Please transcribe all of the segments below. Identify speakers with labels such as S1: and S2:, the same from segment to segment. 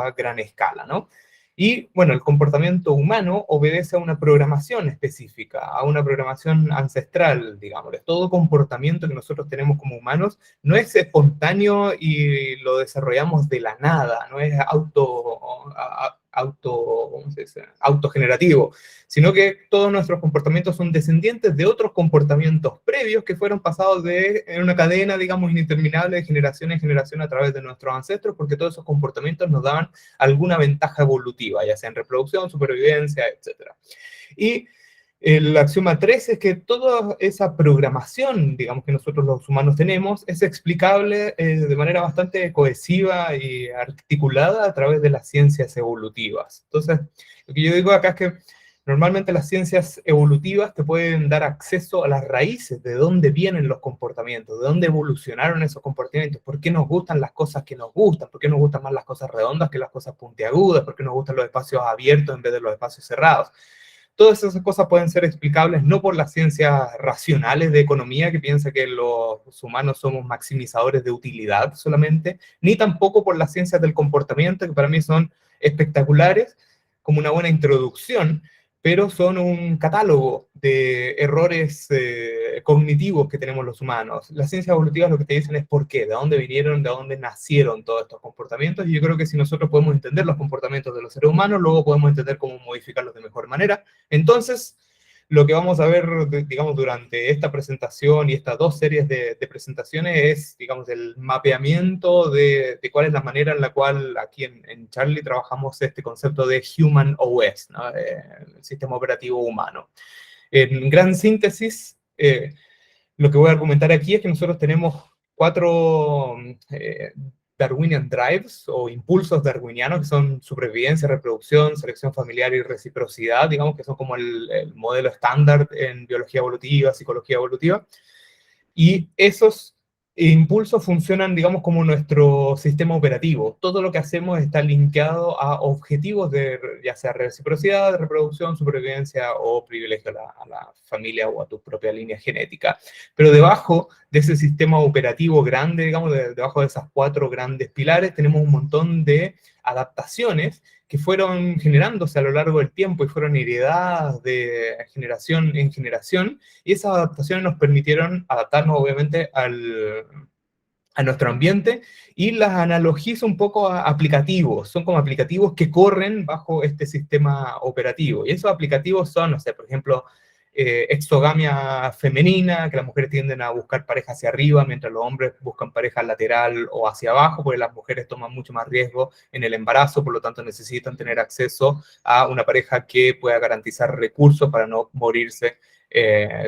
S1: a gran escala, ¿no? Y, bueno, el comportamiento humano obedece a una programación específica, a una programación ancestral, digamos. Todo comportamiento que nosotros tenemos como humanos no es espontáneo y lo desarrollamos de la nada, no es ¿cómo se dice? Autogenerativo, sino que todos nuestros comportamientos son descendientes de otros comportamientos previos que fueron pasados en una cadena, digamos, interminable de generación en generación a través de nuestros ancestros, porque todos esos comportamientos nos daban alguna ventaja evolutiva, ya sea en reproducción, supervivencia, etc. Y el axioma 3 es que toda esa programación, digamos, que nosotros los humanos tenemos, es explicable de manera bastante cohesiva y articulada a través de las ciencias evolutivas. Entonces, lo que yo digo acá es que normalmente las ciencias evolutivas te pueden dar acceso a las raíces de dónde vienen los comportamientos, de dónde evolucionaron esos comportamientos, por qué nos gustan las cosas que nos gustan, por qué nos gustan más las cosas redondas que las cosas puntiagudas, por qué nos gustan los espacios abiertos en vez de los espacios cerrados. Todas esas cosas pueden ser explicables no por las ciencias racionales de economía, que piensa que los humanos somos maximizadores de utilidad solamente, ni tampoco por las ciencias del comportamiento, que para mí son espectaculares, como una buena introducción, pero son un catálogo de errores cognitivos que tenemos los humanos. Las ciencias evolutivas lo que te dicen es por qué, de dónde vinieron, de dónde nacieron todos estos comportamientos, y yo creo que si nosotros podemos entender los comportamientos de los seres humanos, luego podemos entender cómo modificarlos de mejor manera. Entonces, lo que vamos a ver, digamos, durante esta presentación y estas dos series de presentaciones es, digamos, el mapeamiento de cuál es la manera en la cual aquí en Charlie trabajamos este concepto de Human OS, ¿no? El sistema operativo humano. En gran síntesis, lo que voy a argumentar aquí es que nosotros tenemos 4 Darwinian drives o impulsos darwinianos, que son supervivencia, reproducción, selección familiar y reciprocidad, digamos que son como el modelo estándar en biología evolutiva, psicología evolutiva, y esos impulsos funcionan, digamos, como nuestro sistema operativo. Todo lo que hacemos está linkeado a objetivos de, ya sea reciprocidad, reproducción, supervivencia o privilegio a la familia o a tu propia línea genética. Pero debajo de ese sistema operativo grande, digamos, debajo de esas 4 grandes pilares, tenemos un montón de adaptaciones que fueron generándose a lo largo del tiempo y fueron heredadas de generación en generación, y esas adaptaciones nos permitieron adaptarnos, obviamente, a nuestro ambiente, y las analogizo un poco a aplicativos. Son como aplicativos que corren bajo este sistema operativo, y esos aplicativos son, no sé, por ejemplo, exogamia femenina, que las mujeres tienden a buscar pareja hacia arriba, mientras los hombres buscan pareja lateral o hacia abajo, porque las mujeres toman mucho más riesgo en el embarazo, por lo tanto necesitan tener acceso a una pareja que pueda garantizar recursos para no morirse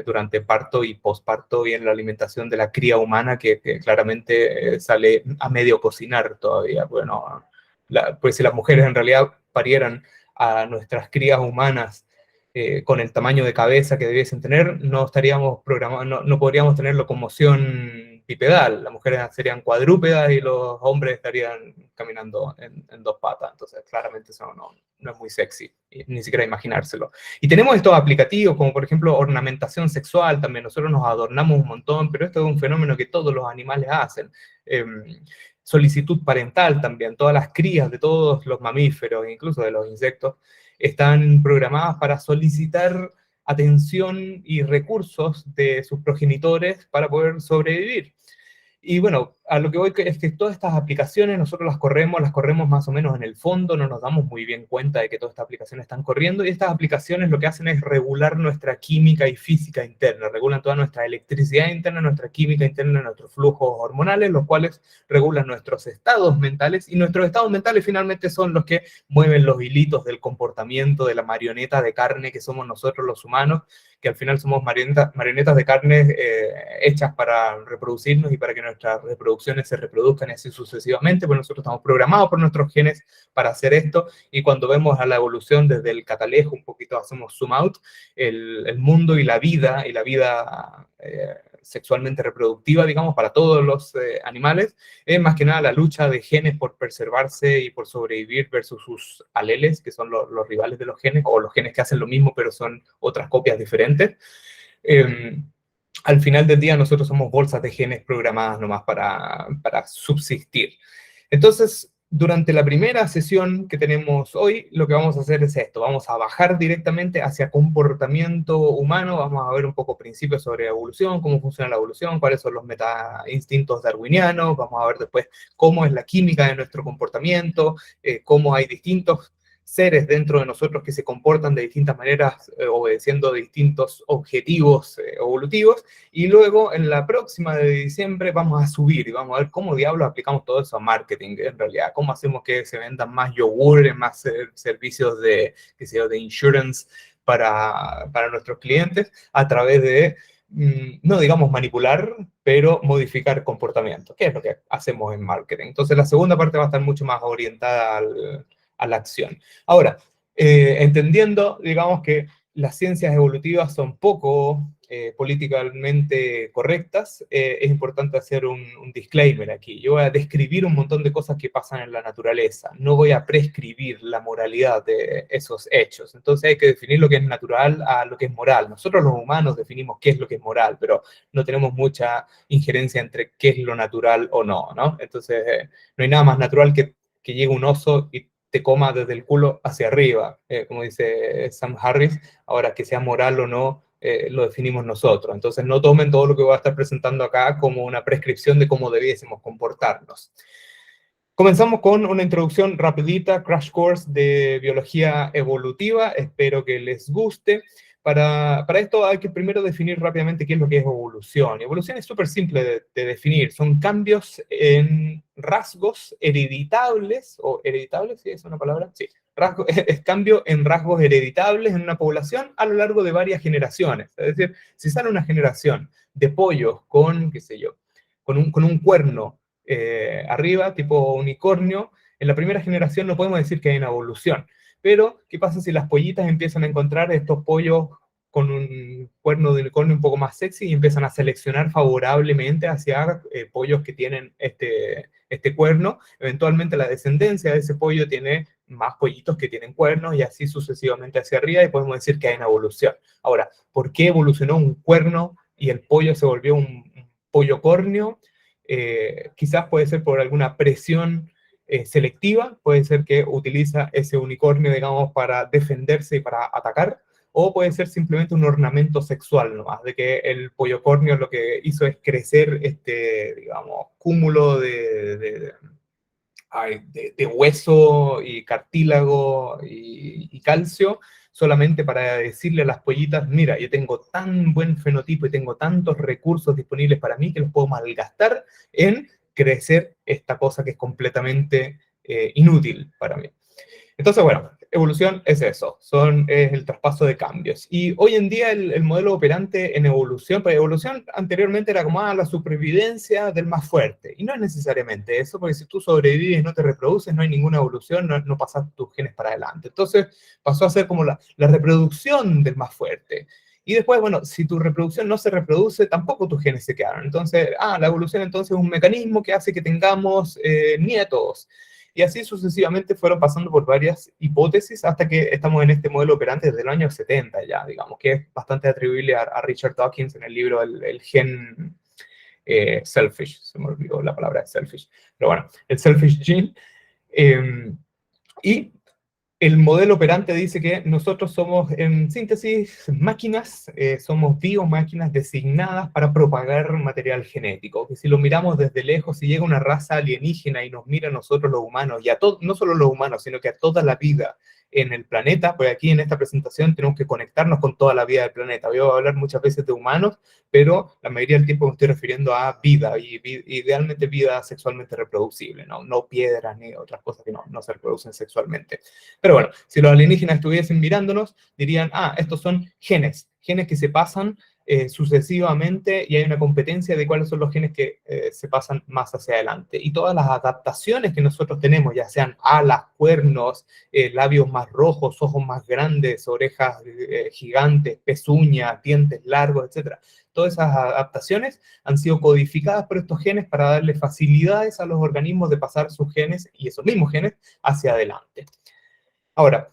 S1: durante parto y posparto, y en la alimentación de la cría humana, que claramente sale a medio cocinar todavía. Bueno, pues si las mujeres en realidad parieran a nuestras crías humanas con el tamaño de cabeza que debiesen tener, no estaríamos programados, no podríamos tener locomoción bipedal. Las mujeres serían cuadrúpedas y los hombres estarían caminando en 2 patas. Entonces, claramente eso no es muy sexy, ni siquiera imaginárselo. Y tenemos estos aplicativos, como por ejemplo ornamentación sexual también. Nosotros nos adornamos un montón, pero esto es un fenómeno que todos los animales hacen. Solicitud parental también. Todas las crías de todos los mamíferos, incluso de los insectos, están programadas para solicitar atención y recursos de sus progenitores para poder sobrevivir. Y bueno, a lo que voy es que todas estas aplicaciones nosotros las corremos más o menos en el fondo, no nos damos muy bien cuenta de que todas estas aplicaciones están corriendo, y estas aplicaciones lo que hacen es regular nuestra química y física interna, regulan toda nuestra electricidad interna, nuestra química interna, nuestros flujos hormonales, los cuales regulan nuestros estados mentales, y nuestros estados mentales finalmente son los que mueven los hilitos del comportamiento de la marioneta de carne que somos nosotros los humanos, que al final somos marionetas de carne hechas para reproducirnos y para que nuestras reproducciones se reproduzcan y así sucesivamente, pues nosotros estamos programados por nuestros genes para hacer esto, y cuando vemos a la evolución desde el catalejo, un poquito hacemos zoom out, el mundo y la vida sexualmente reproductiva, digamos, para todos los animales, es más que nada la lucha de genes por preservarse y por sobrevivir versus sus aleles, que son los rivales de los genes, o los genes que hacen lo mismo, pero son otras copias diferentes. Al final del día nosotros somos bolsas de genes programadas nomás para subsistir. Entonces, durante la primera sesión que tenemos hoy, lo que vamos a hacer es esto, vamos a bajar directamente hacia comportamiento humano, vamos a ver un poco principios sobre evolución, cómo funciona la evolución, cuáles son los meta-instintos darwinianos, vamos a ver después cómo es la química de nuestro comportamiento, cómo hay distintos seres dentro de nosotros que se comportan de distintas maneras, obedeciendo distintos objetivos evolutivos, y luego en la próxima de diciembre vamos a subir y vamos a ver cómo diablos aplicamos todo eso a marketing, en realidad, cómo hacemos que se vendan más yogur, más servicios de, qué sé yo, de insurance para nuestros clientes a través de, no digamos manipular, pero modificar comportamiento, que es lo que hacemos en marketing. Entonces la segunda parte va a estar mucho más orientada a la acción. Ahora, entendiendo, digamos, que las ciencias evolutivas son poco políticamente correctas, es importante hacer un disclaimer aquí. Yo voy a describir un montón de cosas que pasan en la naturaleza, no voy a prescribir la moralidad de esos hechos. Entonces hay que definir lo que es natural a lo que es moral. Nosotros los humanos definimos qué es lo que es moral, pero no tenemos mucha injerencia entre qué es lo natural o no, ¿no? Entonces no hay nada más natural que llegue un oso y te coma desde el culo hacia arriba, como dice Sam Harris. Ahora, que sea moral o no, lo definimos nosotros. Entonces, no tomen todo lo que voy a estar presentando acá como una prescripción de cómo debiésemos comportarnos. Comenzamos con una introducción rapidita, crash course de biología evolutiva. Espero que les guste. Para esto hay que primero definir rápidamente qué es lo que es evolución. Evolución es súper simple de definir. Son cambios en rasgos hereditables, o hereditables, ¿sí es una palabra? Sí. Es cambio en rasgos hereditables en una población a lo largo de varias generaciones. Es decir, si sale una generación de pollos con, qué sé yo, con un cuerno arriba, tipo unicornio, en la primera generación no podemos decir que hay una evolución. Pero, ¿qué pasa si las pollitas empiezan a encontrar estos pollos con un cuerno de unicornio un poco más sexy y empiezan a seleccionar favorablemente hacia pollos que tienen este cuerno? Eventualmente la descendencia de ese pollo tiene más pollitos que tienen cuernos y así sucesivamente hacia arriba, y podemos decir que hay una evolución. Ahora, ¿por qué evolucionó un cuerno y el pollo se volvió un pollo córneo? Quizás puede ser por alguna presión selectiva, puede ser que utiliza ese unicornio, digamos, para defenderse y para atacar, o puede ser simplemente un ornamento sexual nomás, de que el pollocornio lo que hizo es crecer digamos, cúmulo de hueso y cartílago y calcio, solamente para decirle a las pollitas, mira, yo tengo tan buen fenotipo y tengo tantos recursos disponibles para mí que los puedo malgastar en crecer esta cosa que es completamente inútil para mí. Entonces, bueno, evolución es eso, es el traspaso de cambios. Y hoy en día el modelo operante en evolución, pues evolución anteriormente era como la supervivencia del más fuerte. Y no es necesariamente eso, porque si tú sobrevives y no te reproduces, no hay ninguna evolución, no pasas tus genes para adelante. Entonces pasó a ser como la reproducción del más fuerte. Y después, bueno, si tu reproducción no se reproduce, tampoco tus genes se quedaron. Entonces, la evolución entonces es un mecanismo que hace que tengamos nietos. Y así sucesivamente fueron pasando por varias hipótesis hasta que estamos en este modelo operante desde el año 70 ya, digamos, que es bastante atribuible a Richard Dawkins en el libro El gen selfish, se me olvidó la palabra selfish, pero bueno, el selfish gene. Y el modelo operante dice que nosotros somos, en síntesis, máquinas, somos biomáquinas designadas para propagar material genético. Que si lo miramos desde lejos, si llega una raza alienígena y nos mira a nosotros los humanos, y a no solo los humanos, sino que a toda la vida en el planeta, pues aquí en esta presentación tenemos que conectarnos con toda la vida del planeta. Voy a hablar muchas veces de humanos, pero la mayoría del tiempo me estoy refiriendo a vida, y idealmente vida sexualmente reproducible, no piedras ni otras cosas que no se reproducen sexualmente. Pero bueno, si los alienígenas estuviesen mirándonos, dirían, estos son genes que se pasan sucesivamente, y hay una competencia de cuáles son los genes que se pasan más hacia adelante. Y todas las adaptaciones que nosotros tenemos, ya sean alas, cuernos, labios más rojos, ojos más grandes, orejas gigantes, pezuñas, dientes largos, etc. Todas esas adaptaciones han sido codificadas por estos genes para darle facilidades a los organismos de pasar sus genes y esos mismos genes hacia adelante. Ahora,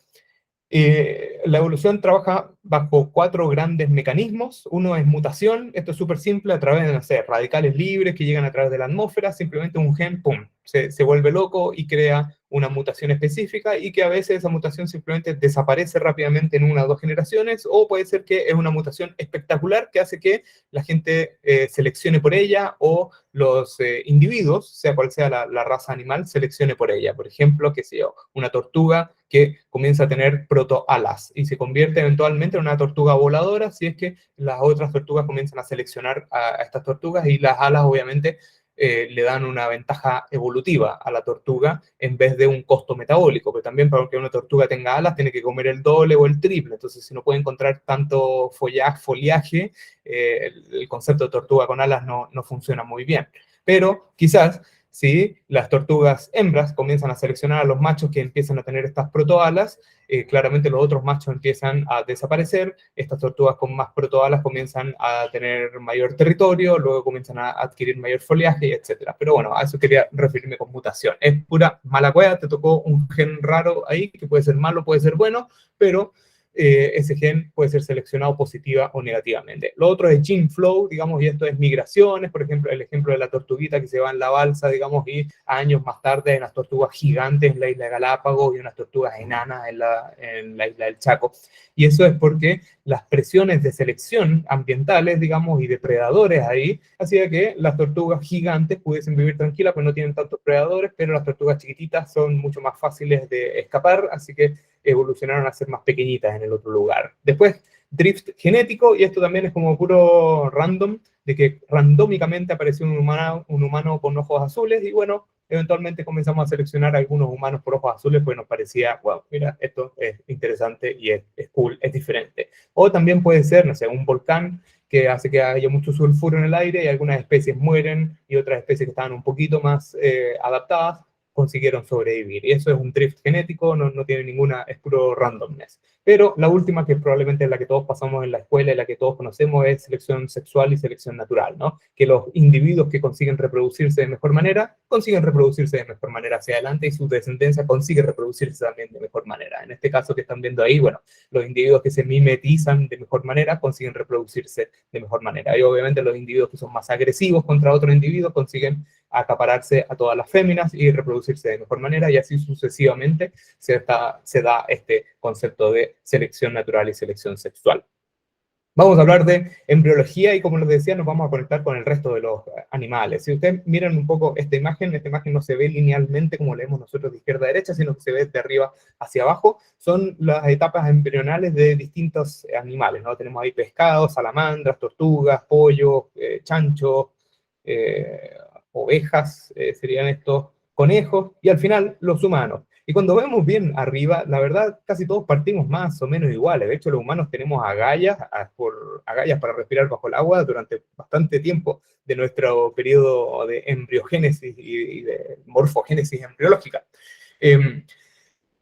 S1: La evolución trabaja bajo 4 grandes mecanismos. Uno es mutación, esto es súper simple, a través de, no sé, radicales libres que llegan a través de la atmósfera, simplemente un gen, ¡pum!, se vuelve loco y crea una mutación específica, y que a veces esa mutación simplemente desaparece rápidamente en 1 o 2 generaciones, o puede ser que es una mutación espectacular que hace que la gente seleccione por ella, o los individuos, sea cual sea la raza animal, seleccione por ella. Por ejemplo, qué sé yo, una tortuga que comienza a tener protoalas y se convierte eventualmente en una tortuga voladora si es que las otras tortugas comienzan a seleccionar a estas tortugas, y las alas obviamente le dan una ventaja evolutiva a la tortuga en vez de un costo metabólico, pero también para que una tortuga tenga alas tiene que comer el doble o el triple. Entonces, si no puede encontrar tanto foliaje, el concepto de tortuga con alas no funciona muy bien. Pero quizás si las tortugas hembras comienzan a seleccionar a los machos que empiezan a tener estas protoalas, claramente los otros machos empiezan a desaparecer, estas tortugas con más protoalas comienzan a tener mayor territorio, luego comienzan a adquirir mayor foliaje, etc. Pero bueno, a eso quería referirme con mutación. Es pura mala cueva, te tocó un gen raro ahí, que puede ser malo, puede ser bueno, pero ese gen puede ser seleccionado positiva o negativamente. Lo otro es gene flow, digamos, y esto es migraciones. Por ejemplo, el ejemplo de la tortuguita que se va en la balsa, digamos, y años más tarde hay unas tortugas gigantes en la isla de Galápagos y unas tortugas enanas en la isla del Chaco. Y eso es porque las presiones de selección ambientales, digamos, y depredadores ahí, hacía que las tortugas gigantes pudiesen vivir tranquilas, pues no tienen tantos predadores, pero las tortugas chiquititas son mucho más fáciles de escapar, así que evolucionaron a ser más pequeñitas en el otro lugar. Después, drift genético, y esto también es como puro random, de que randómicamente apareció un humano con ojos azules, y bueno, eventualmente comenzamos a seleccionar a algunos humanos por ojos azules, pues nos parecía, wow, mira, esto es interesante y es cool, es diferente. O también puede ser, no sé, un volcán que hace que haya mucho sulfuro en el aire y algunas especies mueren y otras especies que estaban un poquito más adaptadas consiguieron sobrevivir. Y eso es un drift genético, no tiene ninguna, es puro randomness. Pero la última, que probablemente es la que todos pasamos en la escuela y la que todos conocemos, es selección sexual y selección natural, ¿no? Que los individuos que consiguen reproducirse de mejor manera, consiguen reproducirse de mejor manera hacia adelante, y su descendencia consigue reproducirse también de mejor manera. En este caso que están viendo ahí, bueno, los individuos que se mimetizan de mejor manera consiguen reproducirse de mejor manera. Y obviamente los individuos que son más agresivos contra otros individuos consiguen acapararse a todas las féminas y reproducirse de mejor manera, y así sucesivamente se da este concepto de selección natural y selección sexual. Vamos a hablar de embriología y, como les decía, nos vamos a conectar con el resto de los animales. Si ustedes miran un poco esta imagen no se ve linealmente como leemos nosotros de izquierda a derecha, sino que se ve de arriba hacia abajo. Son las etapas embrionales de distintos animales, ¿no? Tenemos ahí pescados, salamandras, tortugas, pollos, chanchos, ovejas, serían estos conejos, y al final los humanos. Y cuando vemos bien arriba, la verdad, casi todos partimos más o menos iguales. De hecho, los humanos tenemos agallas para respirar bajo el agua durante bastante tiempo de nuestro periodo de embriogénesis y de morfogénesis embriológica.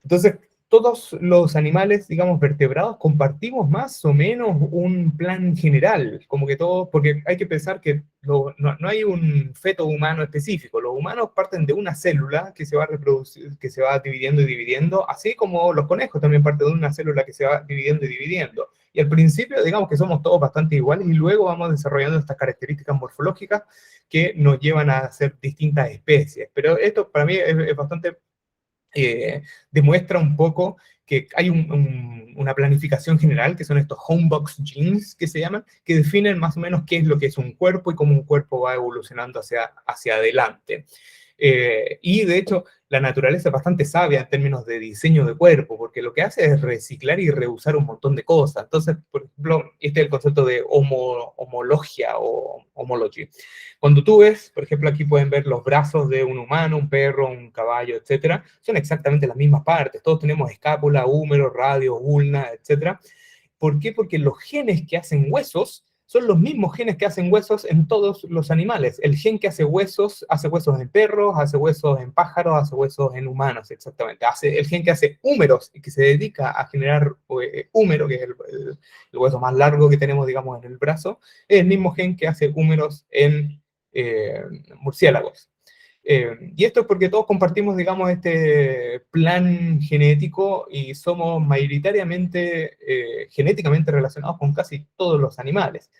S1: Entonces, todos los animales, digamos, vertebrados, compartimos más o menos un plan general, como que todos, porque hay que pensar que no hay un feto humano específico. Los humanos parten de una célula que se va a reproducir, que se va dividiendo y dividiendo, así como los conejos también parten de una célula que se va dividiendo y dividiendo. Y al principio, digamos que somos todos bastante iguales, y luego vamos desarrollando estas características morfológicas que nos llevan a ser distintas especies. Pero esto para mí es bastante demuestra un poco que hay una planificación general, que son estos homebox genes que se llaman, que definen más o menos qué es lo que es un cuerpo y cómo un cuerpo va evolucionando hacia adelante. Y de hecho, la naturaleza es bastante sabia en términos de diseño de cuerpo, porque lo que hace es reciclar y reusar un montón de cosas. Entonces, por ejemplo, este es el concepto de homologia o homology. Cuando tú ves, por ejemplo, aquí pueden ver los brazos de un humano, un perro, un caballo, etcétera, son exactamente las mismas partes. Todos tenemos escápula, húmero, radio, ulna, etcétera. ¿Por qué? Porque los genes que hacen huesos son los mismos genes que hacen huesos en todos los animales. El gen que hace huesos en perros, hace huesos en pájaros, hace huesos en humanos, exactamente. El gen que hace húmeros y que se dedica a generar húmero, que es el hueso más largo que tenemos, digamos, en el brazo, es el mismo gen que hace húmeros en murciélagos. Y esto es porque todos compartimos, digamos, este plan genético y somos mayoritariamente genéticamente relacionados con casi todos los animales.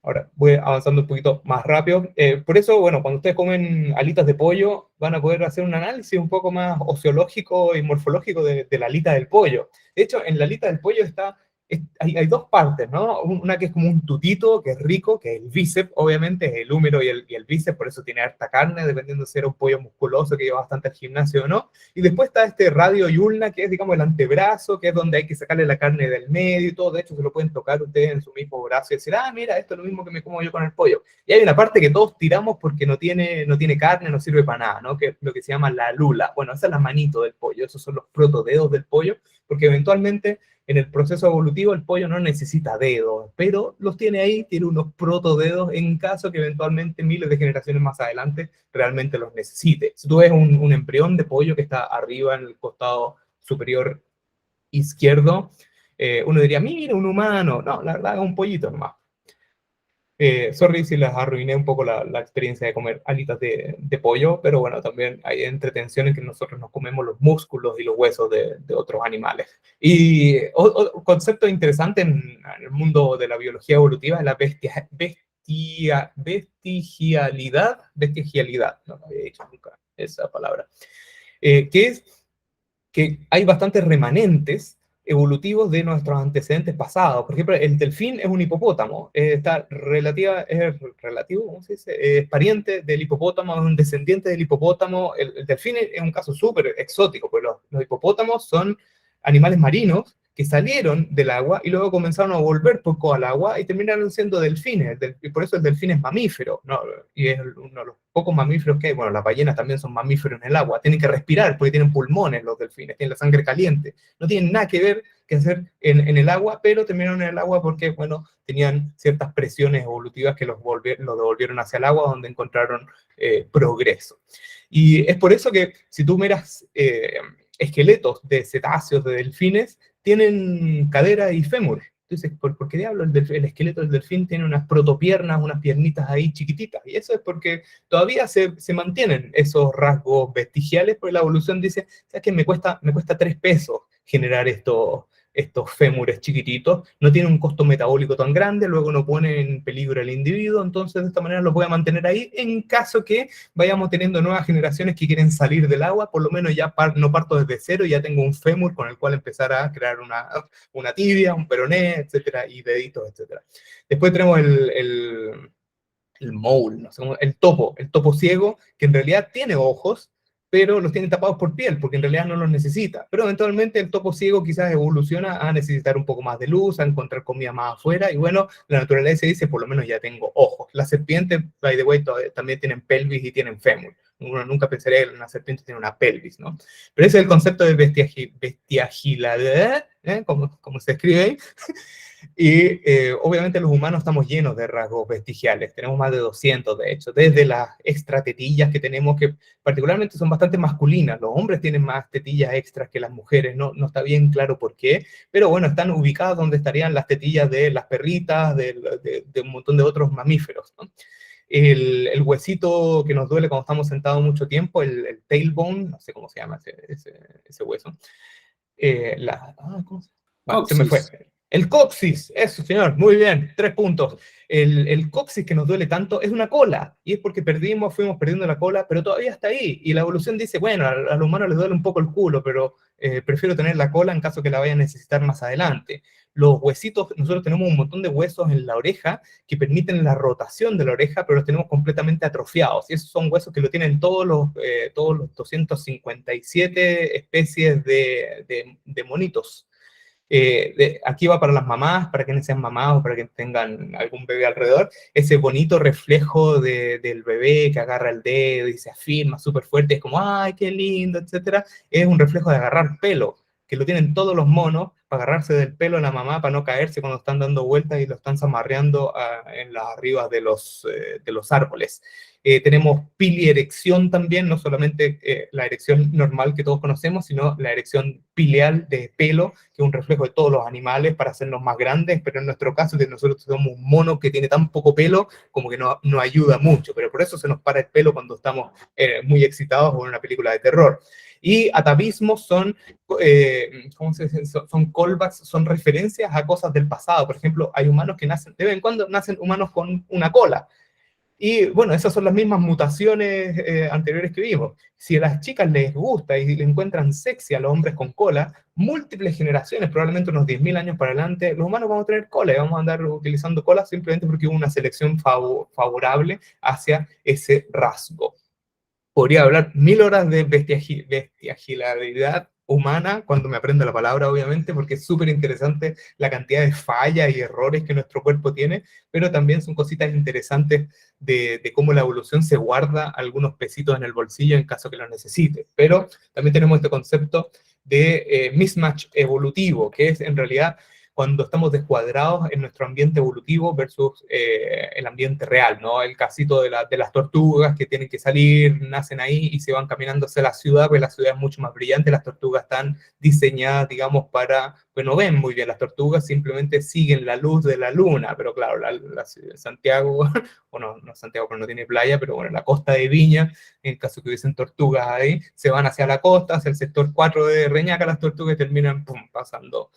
S1: Ahora voy avanzando un poquito más rápido. Por eso, bueno, cuando ustedes comen alitas de pollo, van a poder hacer un análisis un poco más ociológico y morfológico de la alita del pollo. De hecho, en la alita del pollo hay dos partes, ¿no? Una que es como un tutito, que es rico, que es el bíceps, obviamente, es el húmero y el bíceps, por eso tiene harta carne, dependiendo si era un pollo musculoso que lleva bastante al gimnasio o no. Y después está este radio y ulna, que es, digamos, el antebrazo, que es donde hay que sacarle la carne del medio y todo. De hecho, se lo pueden tocar ustedes en su mismo brazo y decir, ah, mira, esto es lo mismo que me como yo con el pollo. Y hay una parte que todos tiramos porque no tiene carne, no sirve para nada, ¿no? Que es lo que se llama la lula. Bueno, esa es la manito del pollo, esos son los protodedos del pollo, porque eventualmente en el proceso evolutivo el pollo no necesita dedos, pero los tiene ahí, tiene unos protodedos en caso que eventualmente miles de generaciones más adelante realmente los necesite. Si tú ves un embrión de pollo que está arriba en el costado superior izquierdo, uno diría, mira, un humano. No, la verdad es un pollito nomás. Sorry si les arruiné un poco la experiencia de comer alitas de pollo, pero bueno, también hay entretenciones que nosotros nos comemos los músculos y los huesos de otros animales. Y concepto interesante en el mundo de la biología evolutiva es la bestigialidad, no lo había dicho nunca esa palabra, que es que hay bastantes remanentes evolutivos de nuestros antecedentes pasados. Por ejemplo, el delfín es un hipopótamo, es relativo, ¿cómo se dice? Es pariente del hipopótamo, es un descendiente del hipopótamo. El delfín es un caso súper exótico, porque los hipopótamos son animales marinos que salieron del agua y luego comenzaron a volver poco al agua y terminaron siendo delfines, y por eso el delfín es mamífero, ¿no? Y es uno de los pocos mamíferos que hay. Bueno, las ballenas también son mamíferos en el agua, tienen que respirar porque tienen pulmones los delfines, tienen la sangre caliente, no tienen nada que ver que hacer en el agua, pero terminaron en el agua porque, bueno, tenían ciertas presiones evolutivas que los devolvieron hacia el agua, donde encontraron progreso. Y es por eso que si tú miras esqueletos de cetáceos, de delfines, tienen cadera y fémur. Entonces, ¿por qué diablo el esqueleto del delfín tiene unas protopiernas, unas piernitas ahí chiquititas? Y eso es porque todavía se mantienen esos rasgos vestigiales, porque la evolución dice, ¿sabes qué? Me cuesta 3 pesos generar estos fémures chiquititos, no tiene un costo metabólico tan grande, luego no pone en peligro al individuo, entonces de esta manera lo voy a mantener ahí en caso que vayamos teniendo nuevas generaciones que quieren salir del agua, por lo menos ya no parto desde cero, ya tengo un fémur con el cual empezar a crear una tibia, un peroné, etcétera, y deditos, etcétera. Después tenemos el mole, no sé, el topo ciego, que en realidad tiene ojos, pero los tiene tapados por piel, porque en realidad no los necesita. Pero eventualmente el topo ciego quizás evoluciona a necesitar un poco más de luz, a encontrar comida más afuera, y bueno, la naturaleza dice, por lo menos ya tengo ojos. Las serpientes, by the way, también tienen pelvis y tienen fémur. Uno nunca pensaría que una serpiente tiene una pelvis, ¿no? Pero ese es el concepto de bestiagilidad, como se escribe ahí. Y obviamente los humanos estamos llenos de rasgos vestigiales, tenemos más de 200 de hecho, desde las extra tetillas que tenemos, que particularmente son bastante masculinas, los hombres tienen más tetillas extras que las mujeres, no está bien claro por qué, pero bueno, están ubicadas donde estarían las tetillas de las perritas, de un montón de otros mamíferos, ¿no? El huesito que nos duele cuando estamos sentados mucho tiempo, el tailbone, no sé cómo se llama ese hueso. ¿Cómo se llama? Bueno, se me fue. El coxis, eso señor, muy bien, 3 puntos. El coxis que nos duele tanto es una cola, y es porque fuimos perdiendo la cola, pero todavía está ahí, y la evolución dice, bueno, a los humanos les duele un poco el culo, pero prefiero tener la cola en caso que la vayan a necesitar más adelante. Los huesitos, nosotros tenemos un montón de huesos en la oreja que permiten la rotación de la oreja, pero los tenemos completamente atrofiados, y esos son huesos que lo tienen todos los 257 especies de monitos. Aquí va para las mamás, para quienes sean mamás o para quienes tengan algún bebé alrededor, ese bonito reflejo del bebé que agarra el dedo y se afirma súper fuerte, es como, ay, qué lindo, etcétera, es un reflejo de agarrar pelo. que lo tienen todos los monos para agarrarse del pelo a la mamá para no caerse cuando están dando vueltas y lo están zamarreando en las arribas de los árboles. Tenemos pilierección también, no solamente la erección normal que todos conocemos, sino la erección pileal de pelo, que es un reflejo de todos los animales para hacernos más grandes, pero en nuestro caso, que nosotros somos un mono que tiene tan poco pelo, como que no ayuda mucho, pero por eso se nos para el pelo cuando estamos muy excitados o en una película de terror. Y atavismos son, ¿cómo se dice? Son callbacks, son referencias a cosas del pasado. Por ejemplo, hay humanos que nacen, de vez en cuando nacen humanos con una cola. Y bueno, esas son las mismas mutaciones anteriores que vimos. Si a las chicas les gusta y le encuentran sexy a los hombres con cola, múltiples generaciones, probablemente unos 10.000 años para adelante, los humanos vamos a tener cola y vamos a andar utilizando cola simplemente porque hubo una selección favorable hacia ese rasgo. Podría hablar 1000 horas de bestialidad humana, cuando me aprenda la palabra, obviamente, porque es súper interesante la cantidad de fallas y errores que nuestro cuerpo tiene, pero también son cositas interesantes de cómo la evolución se guarda algunos pesitos en el bolsillo en caso que lo necesite. Pero también tenemos este concepto de mismatch evolutivo, que es en realidad cuando estamos descuadrados en nuestro ambiente evolutivo versus el ambiente real, ¿no? El casito de las tortugas que tienen que salir, nacen ahí y se van caminando hacia la ciudad, porque la ciudad es mucho más brillante, las tortugas están diseñadas, digamos, para, pues no ven muy bien las tortugas, simplemente siguen la luz de la luna, pero claro, Santiago, bueno, no Santiago, pero no tiene playa, pero bueno, la costa de Viña, en el caso que hubiesen tortugas ahí, se van hacia la costa, hacia el sector 4 de Reñaca, las tortugas terminan, pum, pasando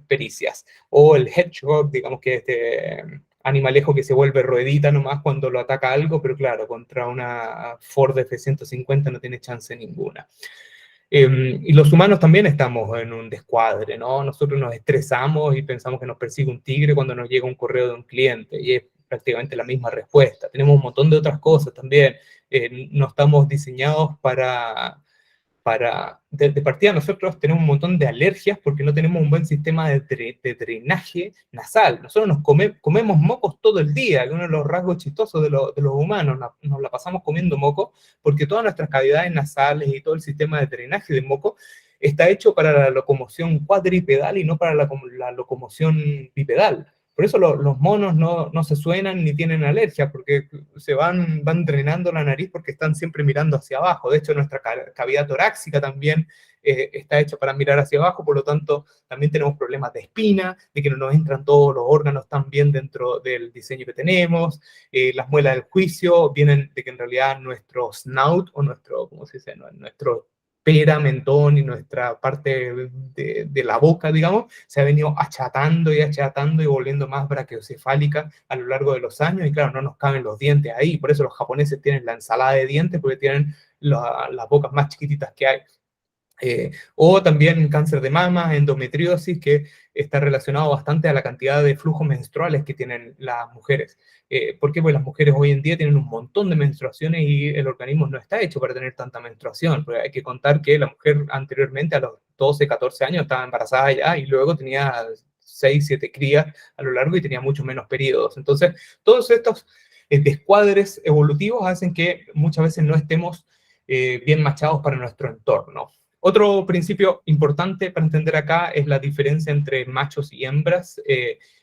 S1: pericias. O el hedgehog, digamos que este animalejo que se vuelve ruedita nomás cuando lo ataca algo, pero claro, contra una Ford F-150 no tiene chance ninguna. Y los humanos también estamos en un descuadre, ¿no? Nosotros nos estresamos y pensamos que nos persigue un tigre cuando nos llega un correo de un cliente, y es prácticamente la misma respuesta. Tenemos un montón de otras cosas también. No estamos diseñados de partida nosotros tenemos un montón de alergias porque no tenemos un buen sistema de drenaje nasal. Nosotros comemos mocos todo el día, que es uno de los rasgos chistosos de los humanos, nos la pasamos comiendo moco porque todas nuestras cavidades nasales y todo el sistema de drenaje de moco está hecho para la locomoción cuadripedal y no para la locomoción bipedal. Por eso los monos no se suenan ni tienen alergia, porque van drenando la nariz porque están siempre mirando hacia abajo. De hecho, nuestra cavidad torácica también está hecha para mirar hacia abajo, por lo tanto, también tenemos problemas de espina, de que no nos entran todos los órganos tan bien dentro del diseño que tenemos. Las muelas del juicio vienen de que en realidad nuestro snout, o nuestro, ¿cómo se dice? Nuestro pera, mentón y nuestra parte de la boca, digamos, se ha venido achatando y volviendo más brachiocefálica a lo largo de los años, y claro, no nos caben los dientes ahí, por eso los japoneses tienen la ensalada de dientes, porque tienen las bocas más chiquititas que hay. O también cáncer de mama, endometriosis, que está relacionado bastante a la cantidad de flujos menstruales que tienen las mujeres. ¿Por qué? Pues las mujeres hoy en día tienen un montón de menstruaciones y el organismo no está hecho para tener tanta menstruación. Porque hay que contar que la mujer anteriormente a los 12, 14 años estaba embarazada ya y luego tenía 6, 7 crías a lo largo y tenía mucho menos periodos. Entonces, todos estos descuadres evolutivos hacen que muchas veces no estemos bien machados para nuestro entorno. Otro principio importante para entender acá es la diferencia entre machos y hembras,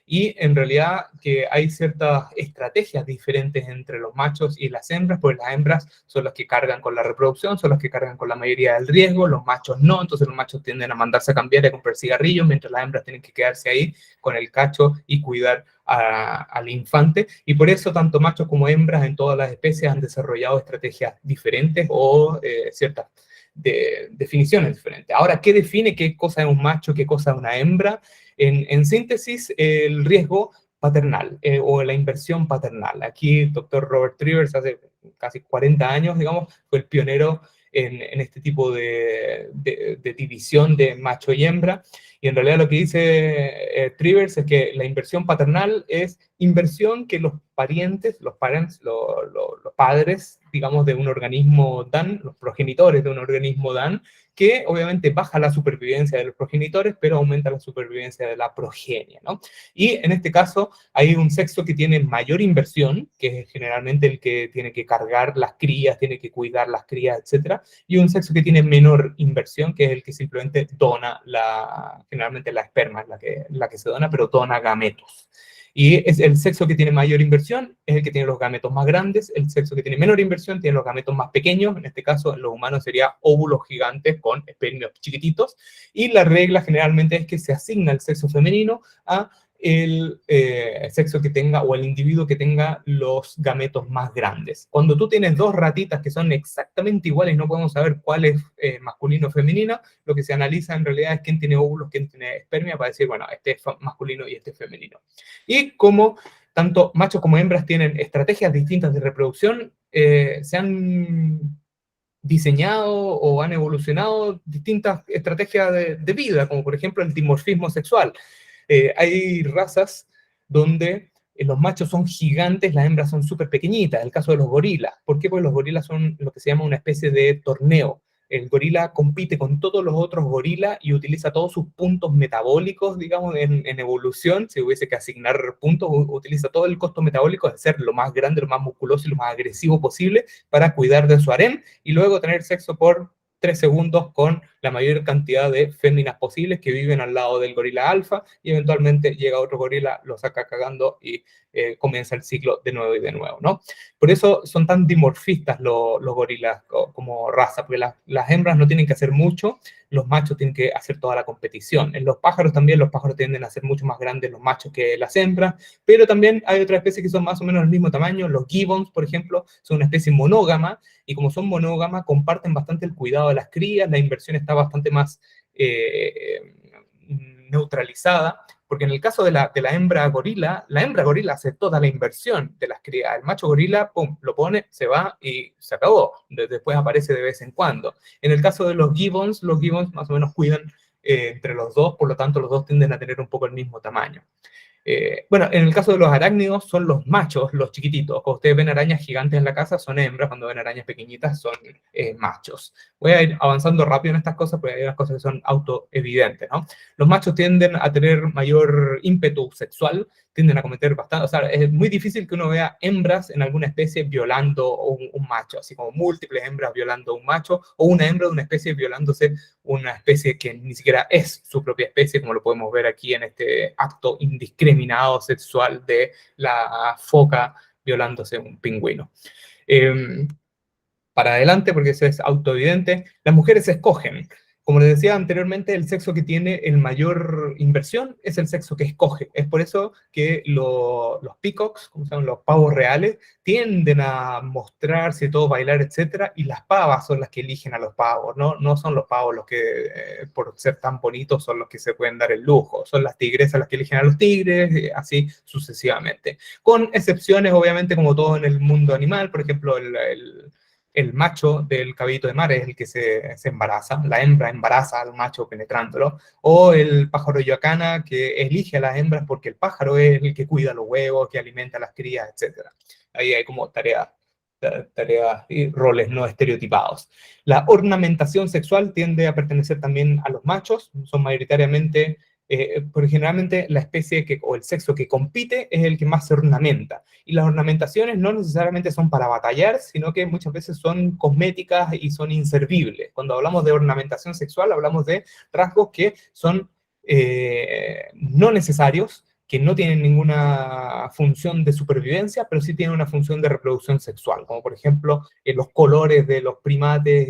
S1: y en realidad que hay ciertas estrategias diferentes entre los machos y las hembras, porque las hembras son las que cargan con la reproducción, son las que cargan con la mayoría del riesgo, los machos no, entonces los machos tienden a mandarse a cambiar y a comprar cigarrillos, mientras las hembras tienen que quedarse ahí con el cacho y cuidar al infante, y por eso tanto machos como hembras en todas las especies han desarrollado estrategias diferentes o ciertas definiciones diferentes. Ahora, ¿qué define qué cosa es un macho, qué cosa es una hembra? En síntesis, el riesgo paternal o la inversión paternal. Aquí el doctor Robert Trivers hace casi 40 años, digamos, fue el pionero en este tipo de división de macho y hembra. Y en realidad lo que dice Trivers es que la inversión paternal es inversión que los parientes, los parents, los padres, digamos, de un organismo dan, los progenitores de un organismo dan, que obviamente baja la supervivencia de los progenitores, pero aumenta la supervivencia de la progenie, ¿no? Y en este caso hay un sexo que tiene mayor inversión, que es generalmente el que tiene que cargar las crías, tiene que cuidar las crías, etcétera, y un sexo que tiene menor inversión, que es el que simplemente dona generalmente la esperma, es la que se dona, pero dona gametos. Y es el sexo que tiene mayor inversión, es el que tiene los gametos más grandes, el sexo que tiene menor inversión tiene los gametos más pequeños, en este caso en los humanos sería óvulos gigantes con espermios chiquititos, y la regla generalmente es que se asigna el sexo femenino a el sexo que tenga o el individuo que tenga los gametos más grandes. Cuando tú tienes dos ratitas que son exactamente iguales, no podemos saber cuál es masculino o femenina, lo que se analiza en realidad es quién tiene óvulos, quién tiene espermia, para decir, bueno, este es masculino y este es femenino. Y como tanto machos como hembras tienen estrategias distintas de reproducción, se han diseñado o han evolucionado distintas estrategias de vida, como por ejemplo el dimorfismo sexual. Hay razas donde los machos son gigantes, las hembras son súper pequeñitas, el caso de los gorilas. ¿Por qué? Porque los gorilas son lo que se llama una especie de torneo. El gorila compite con todos los otros gorilas y utiliza todos sus puntos metabólicos, digamos, en evolución. Si hubiese que asignar puntos, utiliza todo el costo metabólico de ser lo más grande, lo más musculoso y lo más agresivo posible para cuidar de su harem y luego tener sexo por 3 segundos con la mayor cantidad de féminas posibles que viven al lado del gorila alfa y eventualmente llega otro gorila, lo saca cagando y comienza el ciclo de nuevo y de nuevo, ¿no? Por eso son tan dimorfistas los gorilas como raza, porque las hembras no tienen que hacer mucho, los machos tienen que hacer toda la competición. En los pájaros también, los pájaros tienden a ser mucho más grandes los machos que las hembras, pero también hay otras especies que son más o menos del mismo tamaño. Los gibbons, por ejemplo, son una especie monógama, y como son monógamas, comparten bastante el cuidado de las crías, la inversión está bastante más neutralizada, porque en el caso de la hembra gorila hace toda la inversión de las crías. El macho gorila, pum, lo pone, se va y se acabó. Después aparece de vez en cuando. En el caso de los gibbons más o menos cuidan entre los dos, por lo tanto los dos tienden a tener un poco el mismo tamaño. Bueno, en el caso de los arácnidos son los machos, los chiquititos. Cuando ustedes ven arañas gigantes en la casa son hembras, cuando ven arañas pequeñitas son machos. Voy a ir avanzando rápido en estas cosas porque hay unas cosas que son autoevidentes, ¿no? Los machos tienden a tener mayor ímpetu sexual, tienden a cometer bastante, o sea, es muy difícil que uno vea hembras en alguna especie violando un macho, así como múltiples hembras violando a un macho, o una hembra de una especie violándose una especie que ni siquiera es su propia especie, como lo podemos ver aquí en este acto indiscriminado sexual de la foca violándose un pingüino. Para adelante, porque eso es autoevidente, las mujeres escogen. Como les decía anteriormente, el sexo que tiene el mayor inversión es el sexo que escoge. Es por eso que los peacocks, como se llaman los pavos reales, tienden a mostrarse, todo, bailar, etcétera, y las pavas son las que eligen a los pavos, ¿no? No son los pavos los que, por ser tan bonitos, son los que se pueden dar el lujo. Son las tigresas las que eligen a los tigres, así sucesivamente. Con excepciones, obviamente, como todo en el mundo animal, por ejemplo, el macho del caballito de mar es el que se embaraza, la hembra embaraza al macho penetrándolo, o el pájaro yacana que elige a las hembras porque el pájaro es el que cuida los huevos, que alimenta a las crías, etc. Ahí hay como tareas y roles no estereotipados. La ornamentación sexual tiende a pertenecer también a los machos, son mayoritariamente porque generalmente la especie o el sexo que compite es el que más se ornamenta. Y las ornamentaciones no necesariamente son para batallar, sino que muchas veces son cosméticas y son inservibles. Cuando hablamos de ornamentación sexual, hablamos de rasgos que son no necesarios, que no tienen ninguna función de supervivencia, pero sí tienen una función de reproducción sexual, como por ejemplo los colores de los primates,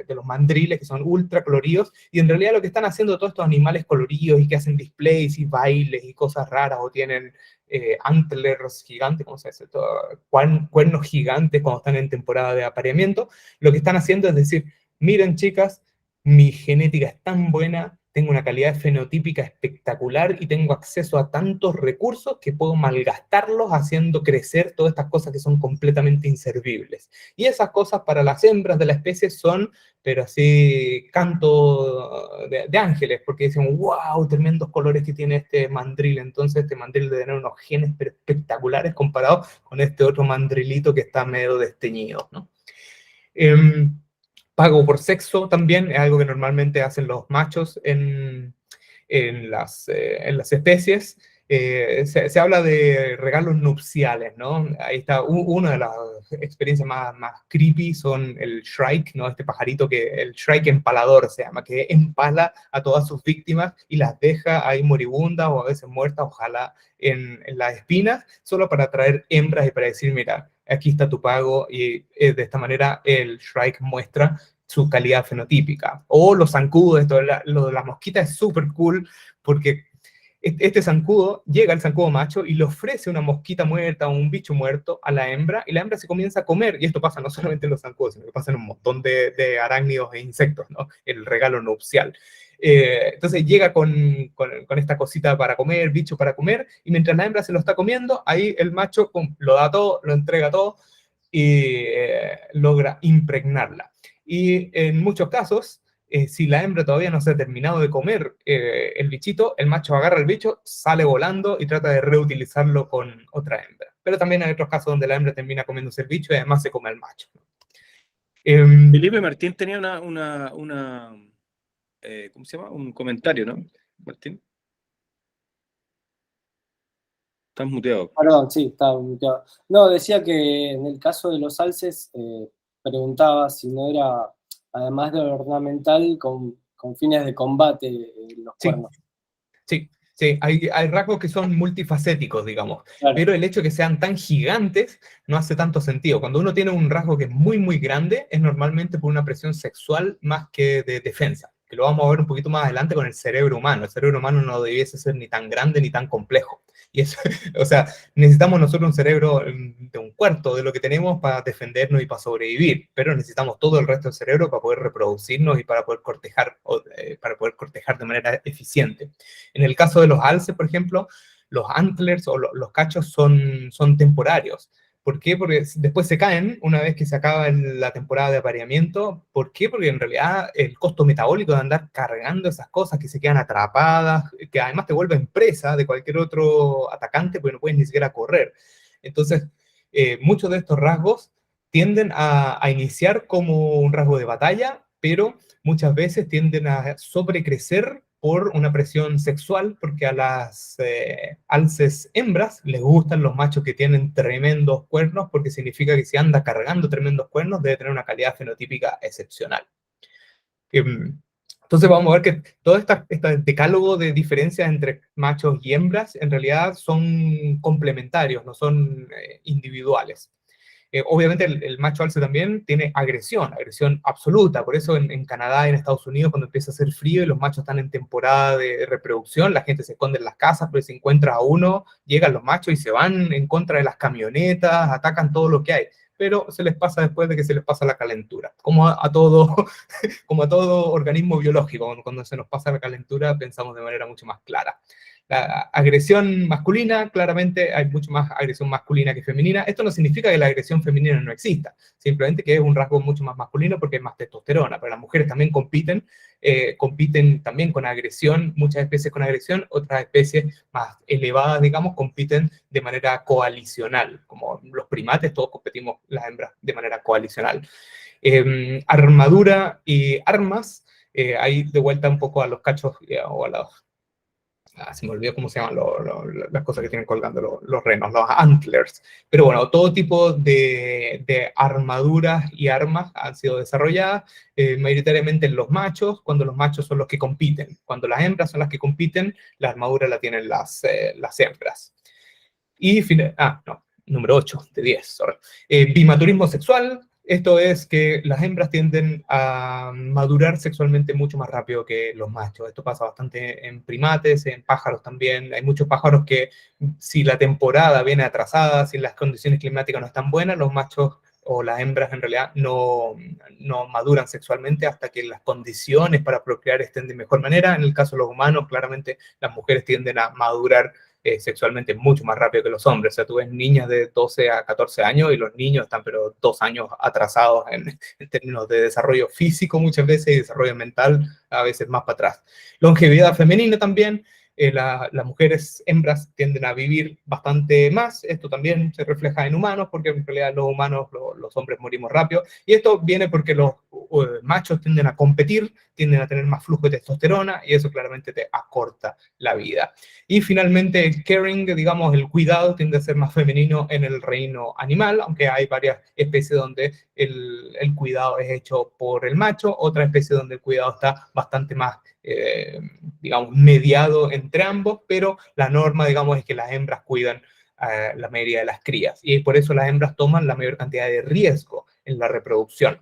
S1: de los mandriles, que son ultra coloridos, y en realidad lo que están haciendo todos estos animales coloridos y que hacen displays y bailes y cosas raras, o tienen antlers gigantes, ¿cómo se dice? Cuernos gigantes cuando están en temporada de apareamiento, lo que están haciendo es decir, miren chicas, mi genética es tan buena, tengo una calidad fenotípica espectacular y tengo acceso a tantos recursos que puedo malgastarlos haciendo crecer todas estas cosas que son completamente inservibles. Y esas cosas para las hembras de la especie son, pero así, canto de ángeles, porque dicen, wow, tremendos colores que tiene este mandril. Entonces este mandril debe tener unos genes espectaculares comparado con este otro mandrilito que está medio desteñido, ¿no? Pago por sexo también es algo que normalmente hacen los machos en las especies. Se habla de regalos nupciales, ¿no? Ahí está una de las experiencias más creepy, son el shrike, ¿no? Este pajarito el shrike empalador se llama, que empala a todas sus víctimas y las deja ahí moribundas o a veces muertas, ojalá en las espinas, solo para atraer hembras y para decir, mira, aquí está tu pago, y de esta manera el shrike muestra su calidad fenotípica. O los zancudos, lo de las mosquitas es súper cool, porque este zancudo, llega el zancudo macho y le ofrece una mosquita muerta o un bicho muerto a la hembra, y la hembra se comienza a comer, y esto pasa no solamente en los zancudos, sino que pasa en un montón de arácnidos e insectos, ¿no? El regalo nupcial. Entonces llega con esta cosita para comer, bicho para comer, y mientras la hembra se lo está comiendo, ahí el macho lo da todo, lo entrega todo, y logra impregnarla. Y en muchos casos, si la hembra todavía no se ha terminado de comer el bichito, el macho agarra el bicho, sale volando y trata de reutilizarlo con otra hembra. Pero también hay otros casos donde la hembra termina comiéndose el bicho y además se come el macho.
S2: Felipe Martín tenía ¿cómo se llama? Un comentario, ¿no? Martín. Estás muteado.
S3: Perdón, sí, estaba muteado. No, decía que en el caso de los alces, preguntaba si no era, además de ornamental, con fines de combate los cuernos.
S1: Sí, sí, hay rasgos que son multifacéticos, digamos,
S3: Claro.
S1: Pero el hecho de que sean tan gigantes no hace tanto sentido. Cuando uno tiene un rasgo que es muy, muy grande, es normalmente por una presión sexual más que de defensa, que lo vamos a ver un poquito más adelante con el cerebro humano. El cerebro humano no debiese ser ni tan grande ni tan complejo. Y eso, o sea, necesitamos nosotros un cerebro de un cuarto de lo que tenemos para defendernos y para sobrevivir, pero necesitamos todo el resto del cerebro para poder reproducirnos y para poder cortejar de manera eficiente. En el caso de los alces, por ejemplo, los antlers o los cachos son temporarios. ¿Por qué? Porque después se caen una vez que se acaba la temporada de apareamiento. ¿Por qué? Porque en realidad el costo metabólico de andar cargando esas cosas que se quedan atrapadas, que además te vuelven presa de cualquier otro atacante, porque no puedes ni siquiera correr. Entonces, muchos de estos rasgos tienden a iniciar como un rasgo de batalla, pero muchas veces tienden a sobrecrecer por una presión sexual, porque a las alces hembras les gustan los machos que tienen tremendos cuernos, porque significa que si anda cargando tremendos cuernos debe tener una calidad fenotípica excepcional. Entonces vamos a ver que todo este decálogo de diferencias entre machos y hembras en realidad son complementarios, no son individuales. Obviamente el macho alce también tiene agresión absoluta, por eso en Canadá y en Estados Unidos cuando empieza a hacer frío y los machos están en temporada de reproducción, la gente se esconde en las casas, pero si encuentra a uno, llegan los machos y se van en contra de las camionetas, atacan todo lo que hay, pero se les pasa después de que se les pasa la calentura, como a todo organismo biológico, cuando se nos pasa la calentura pensamos de manera mucho más clara. La agresión masculina, claramente hay mucho más agresión masculina que femenina. Esto no significa que la agresión femenina no exista, simplemente que es un rasgo mucho más masculino porque hay más testosterona, pero las mujeres también compiten también con agresión, muchas especies con agresión, otras especies más elevadas, digamos, compiten de manera coalicional, como los primates, todos competimos las hembras de manera coalicional. Armadura y armas, ahí de vuelta un poco a los cachos o a los... se me olvidó cómo se llaman las cosas que tienen colgando los renos, los antlers. Pero bueno, todo tipo de armaduras y armas han sido desarrolladas, mayoritariamente en los machos, cuando los machos son los que compiten. Cuando las hembras son las que compiten, la armadura la tienen las hembras. Y, número 8 de 10, sorry. Bimaturismo sexual. Esto es que las hembras tienden a madurar sexualmente mucho más rápido que los machos. Esto pasa bastante en primates, en pájaros también. Hay muchos pájaros que, si la temporada viene atrasada, si las condiciones climáticas no están buenas, los machos o las hembras en realidad no maduran sexualmente hasta que las condiciones para procrear estén de mejor manera. En el caso de los humanos, claramente las mujeres tienden a madurar sexualmente mucho más rápido que los hombres. O sea, tú ves niñas de 12 a 14 años y los niños están pero 2 años atrasados en términos de desarrollo físico muchas veces y desarrollo mental a veces más para atrás. Longevidad femenina también. Las mujeres hembras tienden a vivir bastante más. Esto también se refleja en humanos, porque en realidad los humanos, los hombres morimos rápido. Y esto viene porque los machos tienden a competir, tienden a tener más flujo de testosterona, y eso claramente te acorta la vida. Y finalmente el caring, digamos, el cuidado tiende a ser más femenino en el reino animal, aunque hay varias especies donde el cuidado es hecho por el macho, otra especie donde el cuidado está bastante más digamos, mediado entre ambos, pero la norma, digamos, es que las hembras cuidan la mayoría de las crías, y por eso las hembras toman la mayor cantidad de riesgo en la reproducción.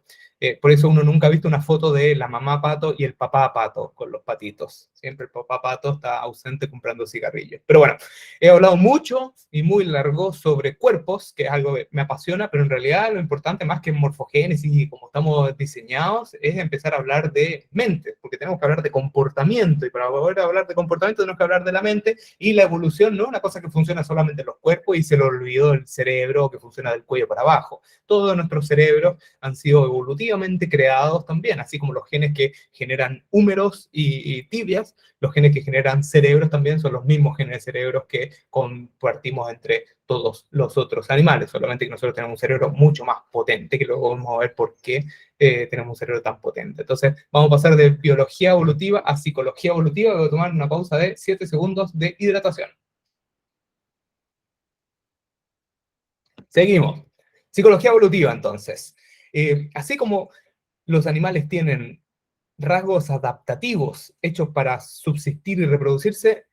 S1: Por eso uno nunca ha visto una foto de la mamá pato y el papá pato con los patitos. Siempre el papá pato está ausente comprando cigarrillos. Pero bueno, he hablado mucho y muy largo sobre cuerpos, que es algo que me apasiona, pero en realidad lo importante más que morfogénesis y cómo estamos diseñados es empezar a hablar de mente, porque tenemos que hablar de comportamiento, y para poder hablar de comportamiento tenemos que hablar de la mente, y la evolución no es una cosa que funciona solamente en los cuerpos y se le olvidó el cerebro que funciona del cuello para abajo. Todos nuestros cerebros han sido evolutivamente creados también, así como los genes que generan húmeros y tibias, los genes que generan cerebros también son los mismos genes de cerebros que compartimos entre todos los otros animales, solamente que nosotros tenemos un cerebro mucho más potente, que luego vamos a ver por qué tenemos un cerebro tan potente. Entonces, vamos a pasar de biología evolutiva a psicología evolutiva. Voy a tomar una pausa de 7 segundos de hidratación. Seguimos. Psicología evolutiva, entonces. Así como los animales tienen rasgos adaptativos hechos para subsistir y reproducirse,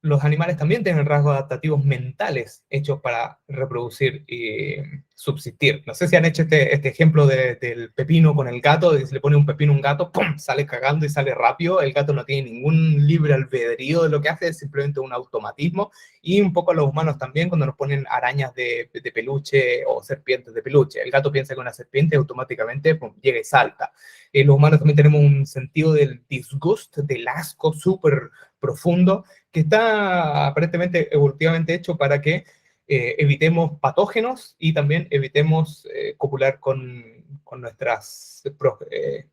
S1: los animales también tienen rasgos adaptativos mentales hechos para reproducir y subsistir. No sé si han hecho este ejemplo del pepino con el gato, de que se le pone un pepino a un gato, ¡pum!, sale cagando y sale rápido. El gato no tiene ningún libre albedrío de lo que hace, es simplemente un automatismo. Y un poco a los humanos también, cuando nos ponen arañas de peluche o serpientes de peluche. El gato piensa que una serpiente automáticamente, ¡pum!, llega y salta. Los humanos también tenemos un sentido del disgusto, del asco súper profundo, que está aparentemente evolutivamente hecho para que evitemos patógenos y también evitemos copular con nuestros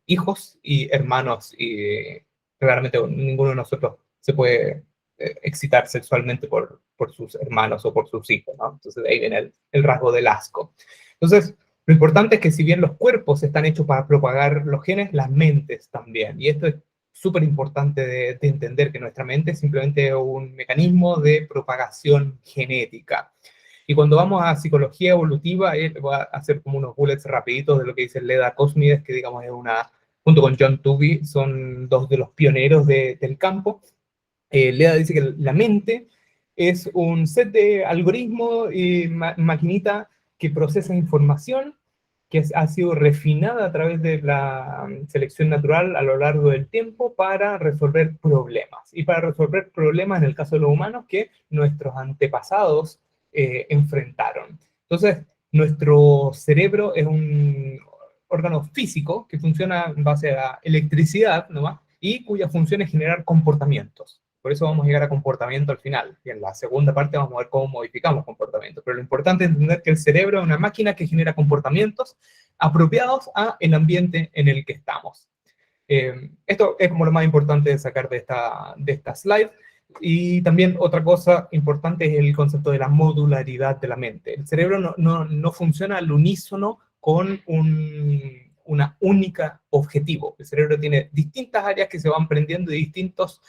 S1: hijos y hermanos, y realmente ninguno de nosotros se puede excitar sexualmente por sus hermanos o por sus hijos, ¿no? Entonces de ahí viene el rasgo del asco. Entonces, lo importante es que si bien los cuerpos están hechos para propagar los genes, las mentes también. Y esto es súper importante de entender, que nuestra mente es simplemente un mecanismo de propagación genética. Y cuando vamos a psicología evolutiva, voy a hacer como unos bullets rapiditos de lo que dice Leda Cosmides, que digamos es junto con John Tooby, son dos de los pioneros del campo. Leda dice que la mente es un set de algoritmos y maquinita que procesa información que ha sido refinada a través de la selección natural a lo largo del tiempo para resolver problemas. Y para resolver problemas, en el caso de los humanos, que nuestros antepasados enfrentaron. Entonces, nuestro cerebro es un órgano físico que funciona en base a electricidad nomás, y cuya función es generar comportamientos. Por eso vamos a llegar a comportamiento al final. Y en la segunda parte vamos a ver cómo modificamos comportamiento. Pero lo importante es entender que el cerebro es una máquina que genera comportamientos apropiados al ambiente en el que estamos. Esto es como lo más importante de sacar de esta slide. Y también otra cosa importante es el concepto de la modularidad de la mente. El cerebro no funciona al unísono con una única objetivo. El cerebro tiene distintas áreas que se van prendiendo y distintos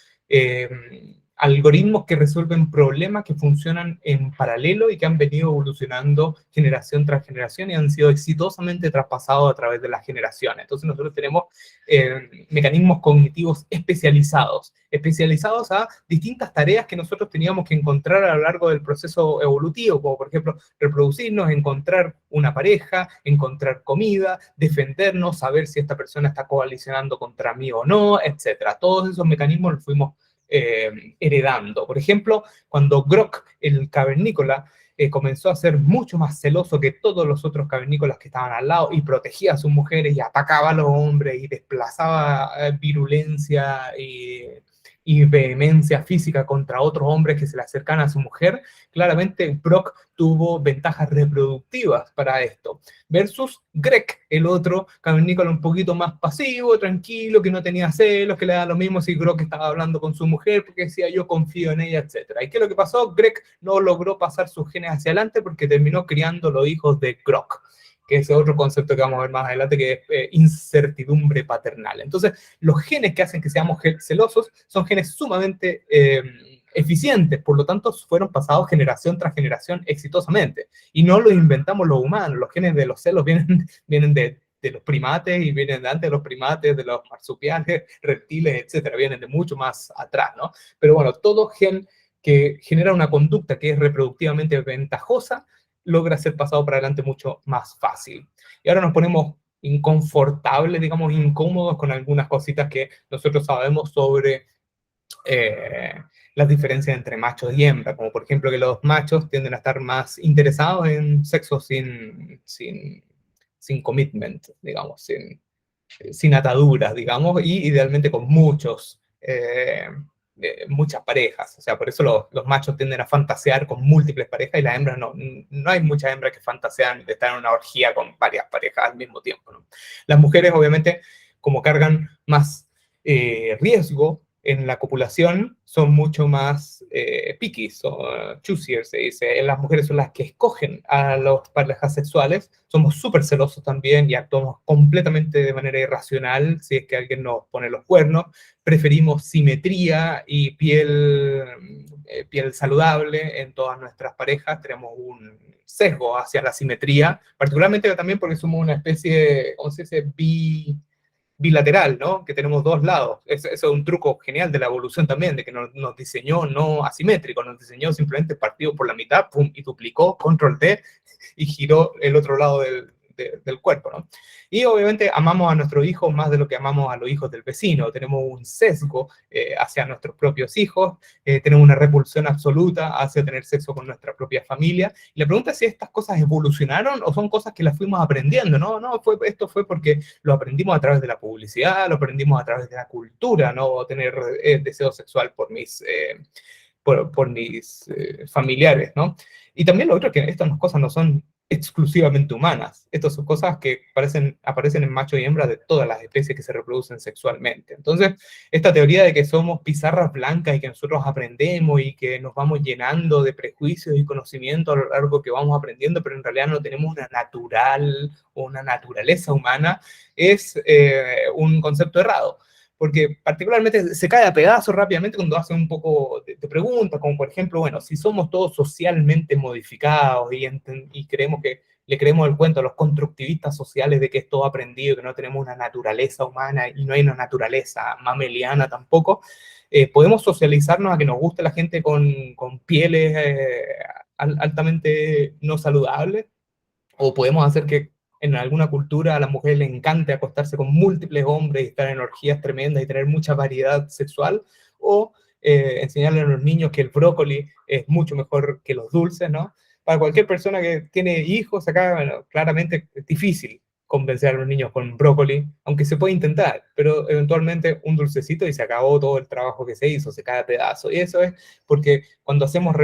S1: algoritmos que resuelven problemas que funcionan en paralelo y que han venido evolucionando generación tras generación y han sido exitosamente traspasados a través de las generaciones. Entonces nosotros tenemos mecanismos cognitivos especializados a distintas tareas que nosotros teníamos que encontrar a lo largo del proceso evolutivo, como por ejemplo reproducirnos, encontrar una pareja, encontrar comida, defendernos, saber si esta persona está coalicionando contra mí o no, etc. Todos esos mecanismos los fuimos heredando. Por ejemplo, cuando Grok, el cavernícola, comenzó a ser mucho más celoso que todos los otros cavernícolas que estaban al lado, y protegía a sus mujeres y atacaba a los hombres y desplazaba virulencia y vehemencia física contra otros hombres que se le acercan a su mujer. Claramente Brock tuvo ventajas reproductivas para esto, versus Greg, el otro cavernícola un poquito más pasivo, tranquilo, que no tenía celos, que le da lo mismo si Grok estaba hablando con su mujer, porque decía yo confío en ella, etc. ¿Y qué es lo que pasó? Greg no logró pasar sus genes hacia adelante porque terminó criando los hijos de Grok, que es otro concepto que vamos a ver más adelante, que es incertidumbre paternal. Entonces, los genes que hacen que seamos celosos son genes sumamente eficientes, por lo tanto, fueron pasados generación tras generación exitosamente. Y no los inventamos los humanos, los genes de los celos vienen de los primates y vienen de antes de los primates, de los marsupiales, reptiles, etcétera, vienen de mucho más atrás, ¿no? Pero bueno, todo gen que genera una conducta que es reproductivamente ventajosa logra ser pasado para adelante mucho más fácil. Y ahora nos ponemos inconfortables, digamos, incómodos con algunas cositas que nosotros sabemos sobre las diferencias entre machos y hembra, como por ejemplo que los machos tienden a estar más interesados en sexo sin commitment, digamos, sin ataduras, digamos, y idealmente con muchas parejas. O sea, por eso los machos tienden a fantasear con múltiples parejas y las hembras no hay muchas hembras que fantasean de estar en una orgía con varias parejas al mismo tiempo, ¿no? Las mujeres, obviamente, como cargan más riesgo en la copulación, son mucho más picky, choosier, se dice. Las mujeres son las que escogen a las parejas sexuales. Somos súper celosos también y actuamos completamente de manera irracional si es que alguien nos pone los cuernos. Preferimos simetría y piel saludable en todas nuestras parejas. Tenemos un sesgo hacia la simetría, particularmente también porque somos una especie, ¿cómo se dice? Bilateral, ¿no? Que tenemos dos lados. Eso es un truco genial de la evolución también, de que nos diseñó no asimétrico, nos diseñó simplemente partido por la mitad, pum, y duplicó, control T, y giró el otro lado del cuerpo, ¿no? Y obviamente amamos a nuestros hijos más de lo que amamos a los hijos del vecino. Tenemos un sesgo hacia nuestros propios hijos, tenemos una repulsión absoluta hacia tener sexo con nuestra propia familia. Y la pregunta es si estas cosas evolucionaron o son cosas que las fuimos aprendiendo, ¿no? No, esto fue porque lo aprendimos a través de la publicidad, lo aprendimos a través de la cultura, ¿no? Tener deseo sexual por mis familiares, ¿no? Y también lo otro es que estas cosas no son exclusivamente humanas. Estas son cosas que aparecen en macho y hembra de todas las especies que se reproducen sexualmente. Entonces, esta teoría de que somos pizarras blancas y que nosotros aprendemos y que nos vamos llenando de prejuicios y conocimiento a lo largo que vamos aprendiendo, pero en realidad no tenemos una naturaleza humana, es un concepto errado. Porque particularmente se cae a pedazos rápidamente cuando hace un poco de preguntas, como por ejemplo, bueno, si somos todos socialmente modificados y le creemos el cuento a los constructivistas sociales de que es todo aprendido, que no tenemos una naturaleza humana y no hay una naturaleza mameliana tampoco, podemos socializarnos a que nos guste la gente con pieles altamente no saludables, o podemos hacer que en alguna cultura a la mujer le encante acostarse con múltiples hombres y estar en orgías tremendas y tener mucha variedad sexual, o enseñarle a los niños que el brócoli es mucho mejor que los dulces, ¿no? Para cualquier persona que tiene hijos acá, bueno, claramente es difícil convencer a los niños con brócoli, aunque se puede intentar, pero eventualmente un dulcecito y se acabó todo el trabajo que se hizo, se cae a pedazo. Y eso es porque cuando hacemos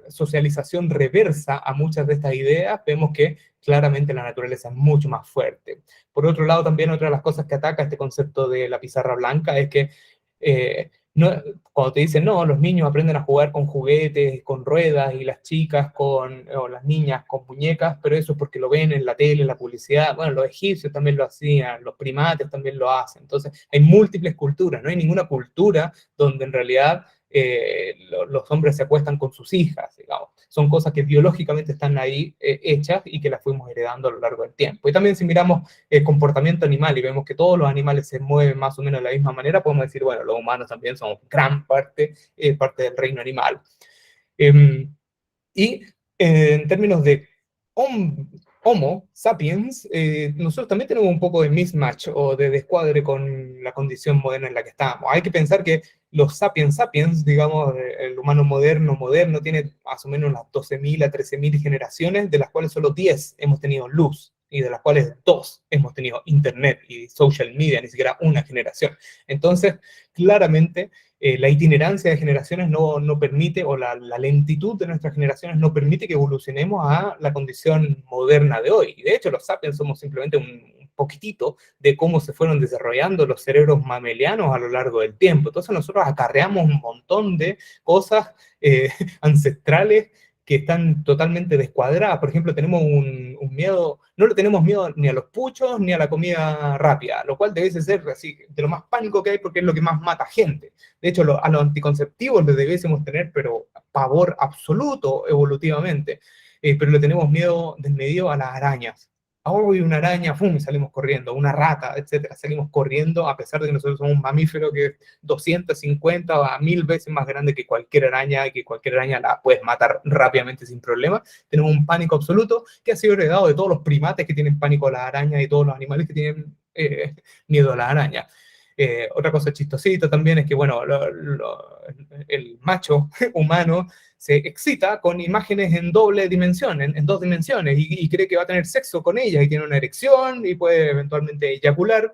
S1: socialización reversa a muchas de estas ideas, vemos que claramente la naturaleza es mucho más fuerte. Por otro lado, también otra de las cosas que ataca este concepto de la pizarra blanca es que cuando te dicen, no, los niños aprenden a jugar con juguetes, con ruedas, y las chicas o las niñas con muñecas, pero eso es porque lo ven en la tele, en la publicidad. Bueno, los egipcios también lo hacían, los primates también lo hacen. Entonces, hay múltiples culturas, no hay ninguna cultura donde en realidad los hombres se acuestan con sus hijas, digamos. Son cosas que biológicamente están ahí hechas y que las fuimos heredando a lo largo del tiempo. Y también si miramos el comportamiento animal y vemos que todos los animales se mueven más o menos de la misma manera, podemos decir, bueno, los humanos también somos gran parte del reino animal. Y en términos de Homo sapiens, nosotros también tenemos un poco de mismatch o de descuadre con la condición moderna en la que estamos. Hay que pensar que los sapiens sapiens, digamos, el humano moderno, tiene más o menos unas 12.000 a 13.000 generaciones, de las cuales solo 10 hemos tenido luz, y de las cuales 2 hemos tenido internet y social media, ni siquiera una generación. Entonces, claramente, la itinerancia de generaciones no permite, o la lentitud de nuestras generaciones no permite que evolucionemos a la condición moderna de hoy. Y de hecho, los sapiens somos simplemente un poquitito de cómo se fueron desarrollando los cerebros mamelianos a lo largo del tiempo. Entonces nosotros acarreamos un montón de cosas ancestrales que están totalmente descuadradas. Por ejemplo, tenemos un miedo, no le tenemos miedo ni a los puchos ni a la comida rápida, lo cual debe ser así, de lo más pánico que hay, porque es lo que más mata gente. De hecho, a los anticonceptivos les debiésemos tener, pero pavor absoluto evolutivamente, pero le tenemos miedo desmedido a las arañas. Hoy una araña, ¡fum!, salimos corriendo, una rata, etcétera, salimos corriendo, a pesar de que nosotros somos un mamífero que es 250 a 1000 veces más grande que cualquier araña, y que cualquier araña la puedes matar rápidamente sin problema. Tenemos un pánico absoluto que ha sido heredado de todos los primates que tienen pánico a las arañas y todos los animales que tienen miedo a las arañas. Otra cosa chistosita también es que, bueno, el macho humano se excita con imágenes en doble dimensión, en 2 dimensiones, y cree que va a tener sexo con ellas, y tiene una erección, y puede eventualmente eyacular,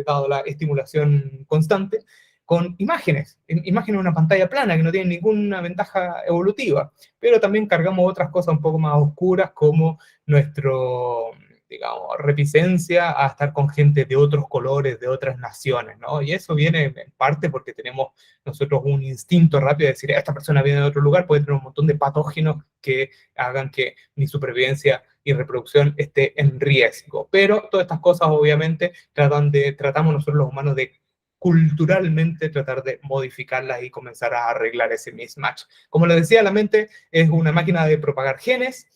S1: dado la estimulación constante, con imágenes en una pantalla plana, que no tienen ninguna ventaja evolutiva. Pero también cargamos otras cosas un poco más oscuras, como nuestro, digamos, reticencia a estar con gente de otros colores, de otras naciones, ¿no? Y eso viene en parte porque tenemos nosotros un instinto rápido de decir, esta persona viene de otro lugar, puede tener un montón de patógenos que hagan que mi supervivencia y reproducción esté en riesgo. Pero todas estas cosas, obviamente, tratamos nosotros los humanos de culturalmente tratar de modificarlas y comenzar a arreglar ese mismatch. Como les decía, la mente es una máquina de propagar genes.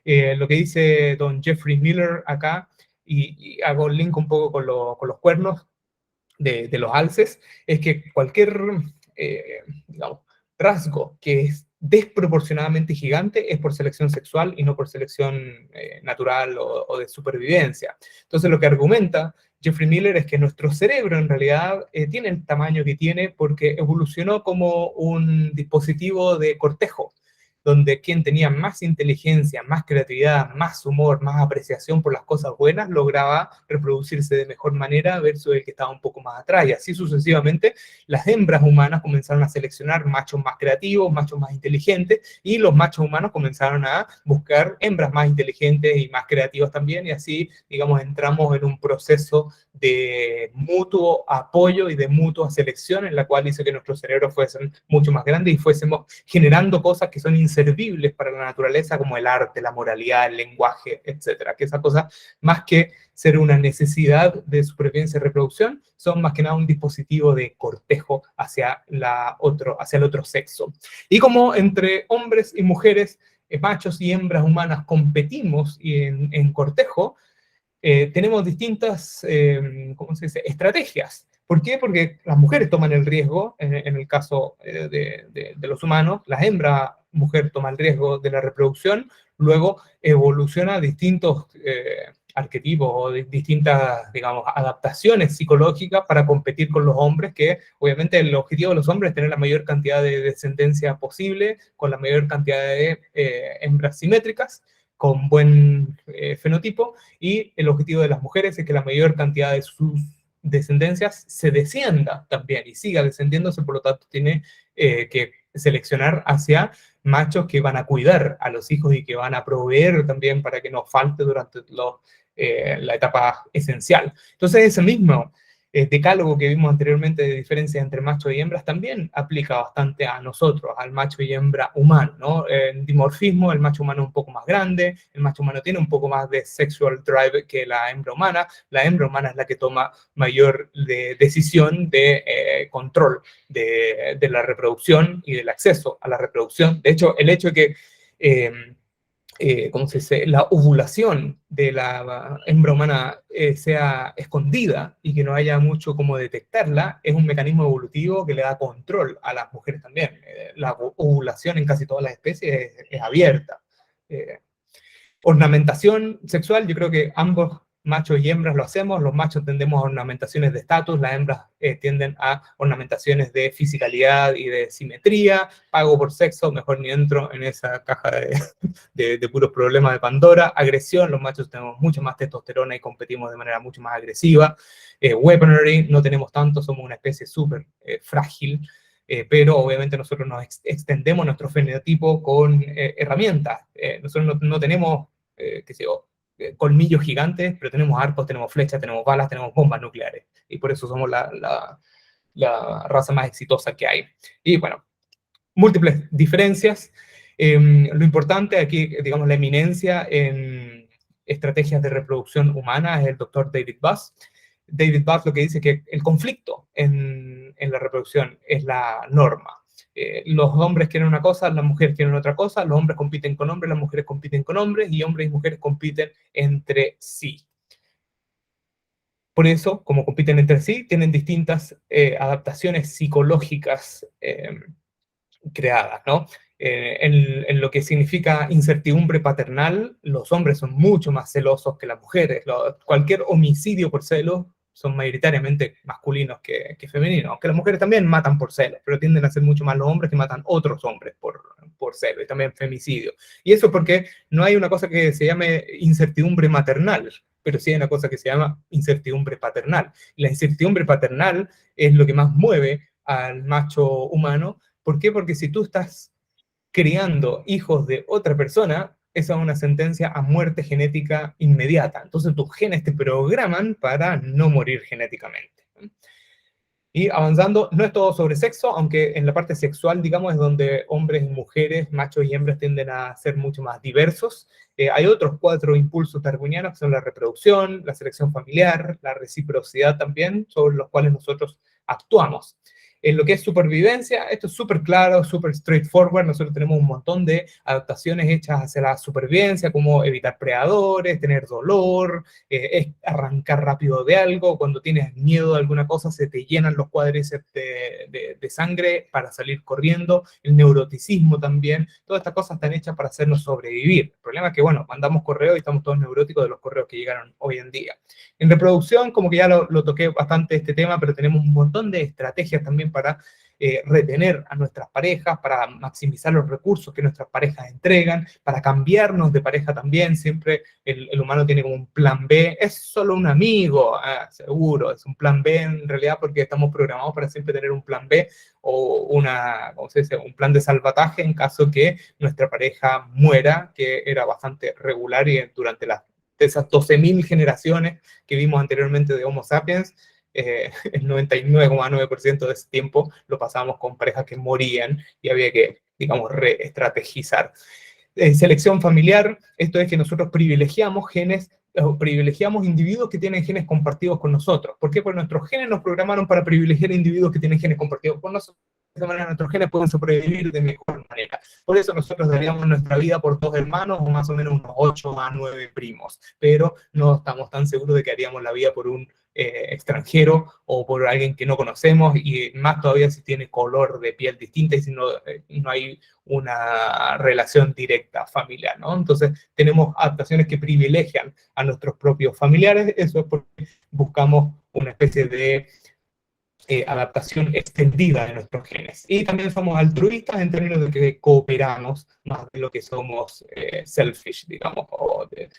S1: Lo que dice don Jeffrey Miller acá, y hago el link un poco con los cuernos de los alces, es que cualquier, digamos, rasgo que es desproporcionadamente gigante es por selección sexual y no por selección natural o de supervivencia. Entonces lo que argumenta Jeffrey Miller es que nuestro cerebro en realidad tiene el tamaño que tiene porque evolucionó como un dispositivo de cortejo, donde quien tenía más inteligencia, más creatividad, más humor, más apreciación por las cosas buenas, lograba reproducirse de mejor manera versus el que estaba un poco más atrás. Y así sucesivamente, las hembras humanas comenzaron a seleccionar machos más creativos, machos más inteligentes, y los machos humanos comenzaron a buscar hembras más inteligentes y más creativas también, y así, digamos, entramos en un proceso de mutuo apoyo y de mutua selección, en la cual hizo que nuestros cerebros fuesen mucho más grandes y fuésemos generando cosas que son inservibles para la naturaleza, como el arte, la moralidad, el lenguaje, etcétera. Que esas cosas, más que ser una necesidad de supervivencia y reproducción, son más que nada un dispositivo de cortejo hacia el otro sexo. Y como entre hombres y mujeres, machos y hembras humanas competimos en cortejo, tenemos distintas, ¿cómo se dice?, estrategias. ¿Por qué? Porque las mujeres toman el riesgo, en el caso de los humanos, la hembra mujer toma el riesgo de la reproducción, luego evoluciona distintos arquetipos o distintas, digamos, adaptaciones psicológicas para competir con los hombres, que obviamente el objetivo de los hombres es tener la mayor cantidad de descendencia posible, con la mayor cantidad de hembras simétricas, con buen fenotipo, y el objetivo de las mujeres es que la mayor cantidad de sus descendencias se descienda también y siga descendiéndose, por lo tanto tiene que seleccionar hacia machos que van a cuidar a los hijos y que van a proveer también para que no falte durante la etapa esencial. Entonces ese mismo decálogo que vimos anteriormente de diferencia entre machos y hembras también aplica bastante a nosotros, al macho y hembra humano, ¿no? En dimorfismo, el macho humano es un poco más grande, el macho humano tiene un poco más de sexual drive que la hembra humana es la que toma mayor decisión de control de la reproducción y del acceso a la reproducción. De hecho, el hecho de que ¿cómo se dice?, la ovulación de la hembra humana sea escondida y que no haya mucho como detectarla, es un mecanismo evolutivo que le da control a las mujeres también. La ovulación en casi todas las especies es abierta. Ornamentación sexual, yo creo que ambos machos y hembras lo hacemos, los machos tendemos a ornamentaciones de estatus, las hembras tienden a ornamentaciones de fisicalidad y de simetría, pago por sexo, mejor ni entro en esa caja de puros problemas de Pandora, agresión, los machos tenemos mucho más testosterona y competimos de manera mucho más agresiva, weaponry, no tenemos tanto, somos una especie súper frágil, pero obviamente nosotros nos extendemos nuestro fenotipo con herramientas, nosotros no tenemos, qué sé yo, colmillos gigantes, pero tenemos arcos, tenemos flechas, tenemos balas, tenemos bombas nucleares, y por eso somos la raza más exitosa que hay. Y bueno, múltiples diferencias. Lo importante aquí, digamos, la eminencia en estrategias de reproducción humana es el doctor David Buss. David Buss lo que dice que el conflicto en la reproducción es la norma. Los hombres quieren una cosa, las mujeres quieren otra cosa, los hombres compiten con hombres, las mujeres compiten con hombres, y hombres y mujeres compiten entre sí. Por eso, como compiten entre sí, tienen distintas adaptaciones psicológicas creadas, ¿no? En lo que significa incertidumbre paternal, los hombres son mucho más celosos que las mujeres. Cualquier homicidio por celos son mayoritariamente masculinos que femeninos, aunque las mujeres también matan por celos, pero tienden a ser mucho más los hombres que matan otros hombres por celos, y también femicidio. Y eso porque no hay una cosa que se llame incertidumbre maternal, pero sí hay una cosa que se llama incertidumbre paternal. Y la incertidumbre paternal es lo que más mueve al macho humano. ¿Por qué? Porque si tú estás criando hijos de otra persona, esa es una sentencia a muerte genética inmediata. Entonces tus genes te programan para no morir genéticamente. Y avanzando, no es todo sobre sexo, aunque en la parte sexual, digamos, es donde hombres y mujeres, machos y hembras tienden a ser mucho más diversos. Hay otros 4 impulsos darwinianos, que son la reproducción, la selección familiar, la reciprocidad también, sobre los cuales nosotros actuamos. En lo que es supervivencia, esto es súper claro, súper straightforward. Nosotros tenemos un montón de adaptaciones hechas hacia la supervivencia, como evitar predadores, tener dolor, es arrancar rápido de algo. Cuando tienes miedo de alguna cosa, se te llenan los cuádriceps de sangre para salir corriendo. El neuroticismo también. Todas estas cosas están hechas para hacernos sobrevivir. El problema es que, bueno, mandamos correo y estamos todos neuróticos de los correos que llegaron hoy en día. En reproducción, como que ya lo toqué bastante este tema, pero tenemos un montón de estrategias también para retener a nuestras parejas, para maximizar los recursos que nuestras parejas entregan, para cambiarnos de pareja también. Siempre el humano tiene como un plan B, es solo un amigo, seguro, es un plan B en realidad, porque estamos programados para siempre tener un plan B o ¿cómo se dice? Un plan de salvataje en caso que nuestra pareja muera, que era bastante regular, y durante de esas 12.000 generaciones que vimos anteriormente de Homo sapiens, el 99,9% de ese tiempo lo pasábamos con parejas que morían y había que, digamos, reestrategizar. Selección familiar, esto es que nosotros privilegiamos genes, privilegiamos individuos que tienen genes compartidos con nosotros. ¿Por qué? Porque nuestros genes nos programaron para privilegiar individuos que tienen genes compartidos con nosotros. De esa manera nuestros genes pueden sobrevivir de mejor manera. Por eso nosotros daríamos nuestra vida por 2 hermanos, o más o menos unos 8 a 9 primos, pero no estamos tan seguros de que haríamos la vida por un extranjero o por alguien que no conocemos, y más todavía si tiene color de piel distinta y si no hay una relación directa familiar, ¿no? Entonces tenemos adaptaciones que privilegian a nuestros propios familiares. Eso es porque buscamos una especie de adaptación extendida de nuestros genes. Y también somos altruistas en términos de que cooperamos más de lo que somos selfish, digamos,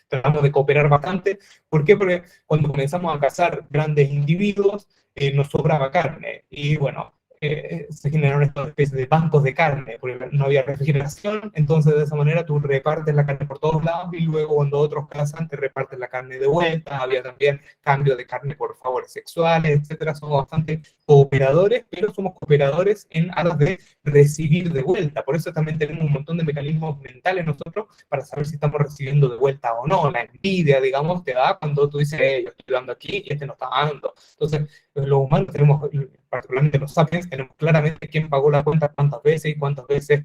S1: tratamos de cooperar bastante. ¿Por qué? Porque cuando comenzamos a cazar grandes individuos, nos sobraba carne, y bueno, se generaron estas especies de bancos de carne, porque no había refrigeración. Entonces de esa manera tú repartes la carne por todos lados, y luego cuando otros cazan te reparten la carne de vuelta. Había también cambio de carne por favores sexuales, etcétera. Somos bastante cooperadores, pero somos cooperadores en aras de recibir de vuelta. Por eso también tenemos un montón de mecanismos mentales nosotros para saber si estamos recibiendo de vuelta o no. La envidia, digamos, te da cuando tú dices, yo estoy dando aquí y este no está dando. Entonces los humanos tenemos, particularmente los sapiens, tenemos claramente quién pagó la cuenta cuántas veces, y cuántas veces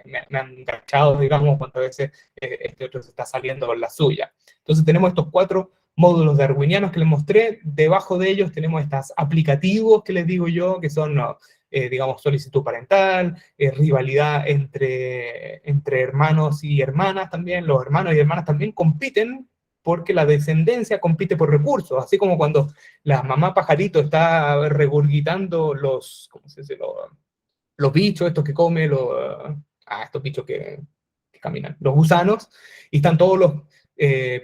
S1: me han enganchado, digamos, cuántas veces este otro se está saliendo con la suya. Entonces tenemos estos 4 módulos darwinianos que les mostré. Debajo de ellos tenemos estos aplicativos que les digo yo, que son, digamos, solicitud parental, rivalidad entre hermanos y hermanas también. Los hermanos y hermanas también compiten porque la descendencia compite por recursos, así como cuando la mamá pajarito está regurgitando ¿cómo se dice? Los bichos, estos que come, estos bichos que caminan, los gusanos, y están todos los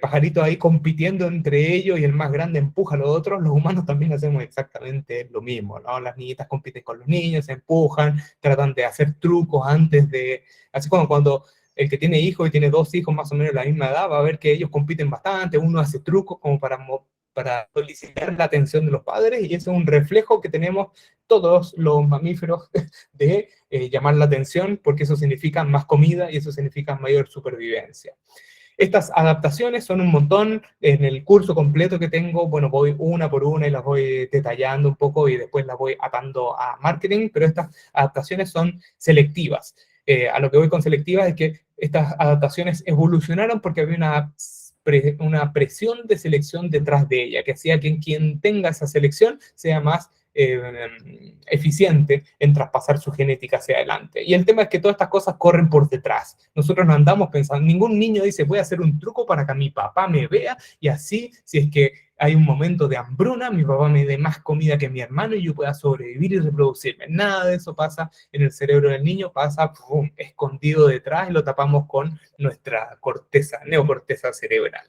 S1: pajaritos ahí compitiendo entre ellos y el más grande empuja a los otros. Los humanos también hacemos exactamente lo mismo, ¿no? Las niñitas compiten con los niños, se empujan, tratan de hacer trucos así como cuando el que tiene hijos y tiene 2 hijos más o menos de la misma edad, va a ver que ellos compiten bastante, uno hace trucos como para solicitar la atención de los padres, y eso es un reflejo que tenemos todos los mamíferos de llamar la atención, porque eso significa más comida y eso significa mayor supervivencia. Estas adaptaciones son un montón. En el curso completo que tengo, bueno, voy una por una y las voy detallando un poco y después las voy atando a marketing, pero estas adaptaciones son selectivas. A lo que voy con selectivas es que estas adaptaciones evolucionaron porque había una presión de selección detrás de ella, que hacía que quien tenga esa selección sea más eficiente en traspasar su genética hacia adelante. Y el tema es que todas estas cosas corren por detrás. Nosotros no andamos pensando, ningún niño dice, voy a hacer un truco para que mi papá me vea, y así, si es que hay un momento de hambruna, mi papá me dé más comida que mi hermano y yo pueda sobrevivir y reproducirme. Nada de eso pasa en el cerebro del niño, pasa escondido detrás y lo tapamos con nuestra neocorteza cerebral.